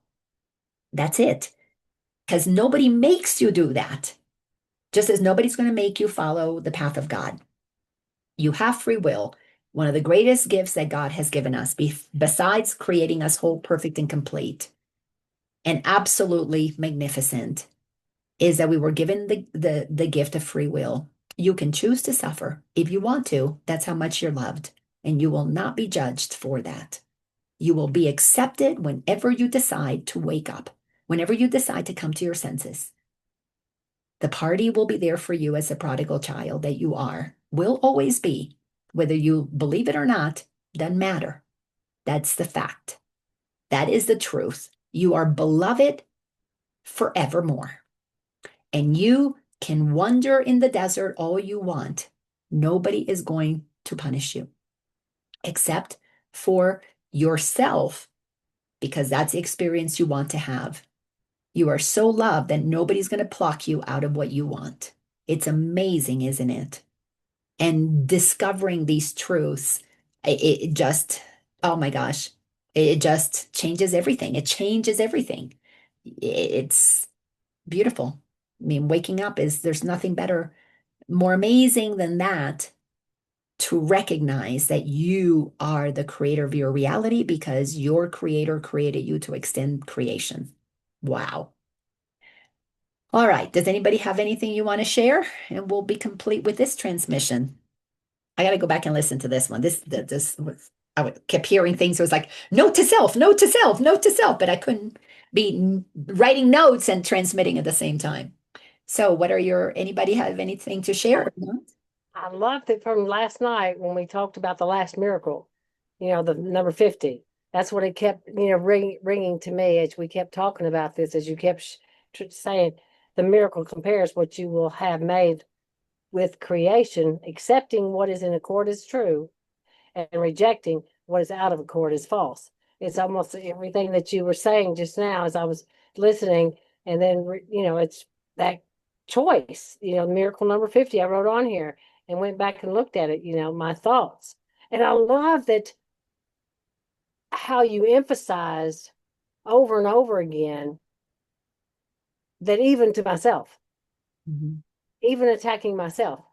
Speaker 1: That's it. Because nobody makes you do that. Just as nobody's going to make you follow the path of God. You have free will. One of the greatest gifts that God has given us, besides creating us whole, perfect, and complete, and absolutely magnificent, is that we were given the gift of free will. You can choose to suffer if you want to. That's how much you're loved. And you will not be judged for that. You will be accepted whenever you decide to wake up, whenever you decide to come to your senses. The party will be there for you as a prodigal child that you are, will always be. Whether you believe it or not, doesn't matter. That's the fact. That is the truth. You are beloved forevermore. And you can wander in the desert all you want. Nobody is going to punish you except for yourself, because that's the experience you want to have. You are so loved that nobody's going to pluck you out of what you want. It's amazing, isn't it? And discovering these truths, it just, oh my gosh, it just changes everything. It changes everything. It's beautiful. I mean, waking up is, there's nothing better, more amazing than that, to recognize that you are the creator of your reality because your creator created you to extend creation. Wow. All right. Does anybody have anything you want to share? And we'll be complete with this transmission. I got to go back and listen to this one. This was, kept hearing things. It was like, note to self, note to self, note to self, but I couldn't be writing notes and transmitting at the same time. So, anybody have anything to share?
Speaker 2: I loved it from last night when we talked about the last miracle, the number 50. That's what it kept, ringing to me as we kept talking about this, as you kept saying the miracle compares what you will have made with creation, accepting what is in accord is true and rejecting what is out of accord is false. It's almost everything that you were saying just now as I was listening. And then, it's that choice, miracle number 50, I wrote on here and went back and looked at it, my thoughts. And I love that how you emphasized over and over again that even to myself,
Speaker 1: Mhm.
Speaker 2: even attacking myself,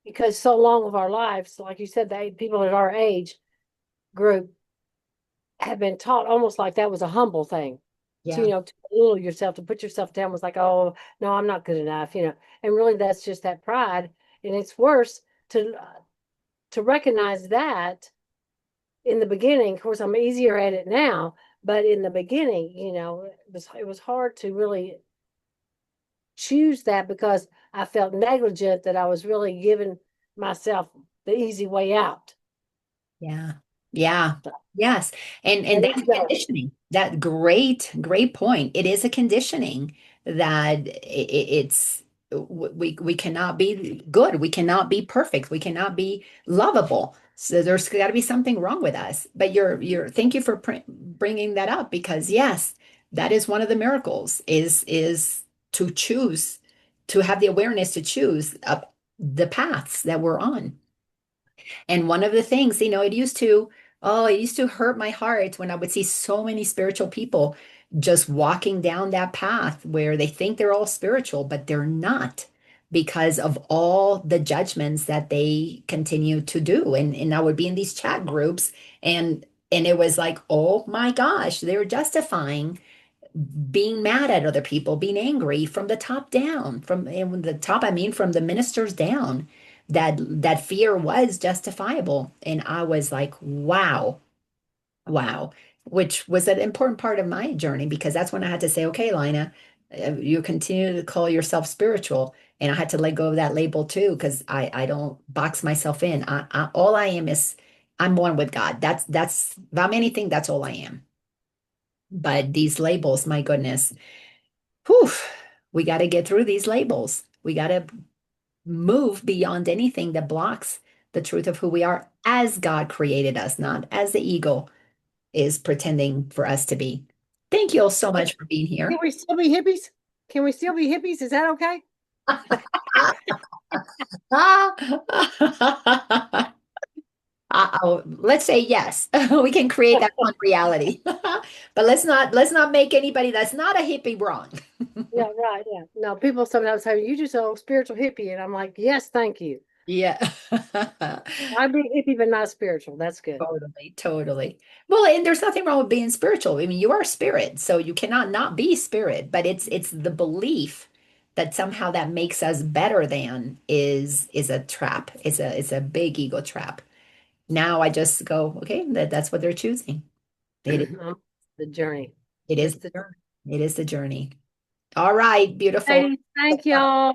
Speaker 2: because so long of our lives, like you said, the people at our age group have been taught almost like that was a humble thing to,
Speaker 1: Yeah.
Speaker 2: to belittle yourself, to put yourself down was like, oh, no, I'm not good enough, and really that's just that pride. And it's worse to recognize that in the beginning. Of course, I'm easier at it now, but in the beginning, it was hard to really choose that because I felt negligent that I was really giving myself the easy way out.
Speaker 1: Yeah. Yeah. Yes. And
Speaker 2: That
Speaker 1: that's a
Speaker 2: ego.
Speaker 1: conditioning. That great point. It is a conditioning that we cannot be good. We cannot be perfect. We cannot be lovable. So there's got to be something wrong with us. But thank you for bringing that up, because yes, that is one of the miracles, is to choose, to have the awareness to choose the paths that we're on. And one of the things, it used to hurt my heart when I would see so many spiritual people just walking down that path where they think they're all spiritual, but they're not, because of all the judgments that they continue to do. And I would be in these chat groups, and it was like, oh my gosh, they're justifying being mad at other people, being angry from the top down, and the top, I mean, from the ministers down, that fear was justifiable. And I was like, wow, wow, which was an important part of my journey, because that's when I had to say, okay, Lina, you continue to call yourself spiritual. And I had to let go of that label too, because I don't box myself in. All I am is, I'm one with God. That's if I'm anything, that's all I am. But these labels, my goodness, whew, we got to get through these labels. We got to move beyond anything that blocks the truth of who we are as God created us, not as the ego is pretending for us to be. Thank you all so much for being
Speaker 2: Can
Speaker 1: here.
Speaker 2: we still be hippies? Can we still be hippies? Is that okay?
Speaker 1: Let's say yes. We can create that one reality. But let's not make anybody that's not a hippie wrong.
Speaker 2: Yeah, right. Yeah. No, people sometimes say, you just a spiritual hippie. And I'm like, yes, thank you.
Speaker 1: Yeah.
Speaker 2: I'd be a hippie, but not spiritual. That's good.
Speaker 1: Totally, totally. Well, and there's nothing wrong with being spiritual. I mean, you are spirit, so you cannot not be spirit, but it's the belief that somehow that makes us better than is a trap. It's a big ego trap. Now I just go, okay, that's what they're choosing. It
Speaker 2: The journey.
Speaker 1: it is
Speaker 2: Just
Speaker 1: the
Speaker 2: the
Speaker 1: journey. It is the journey. All right, beautiful.
Speaker 2: Hey, thank y'all.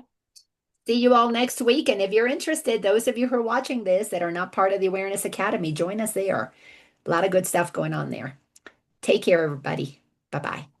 Speaker 1: See you all next week. And if you're interested, those of you who are watching this that are not part of the Awareness Academy, join us there. A lot of good stuff going on there. Take care, everybody. Bye bye.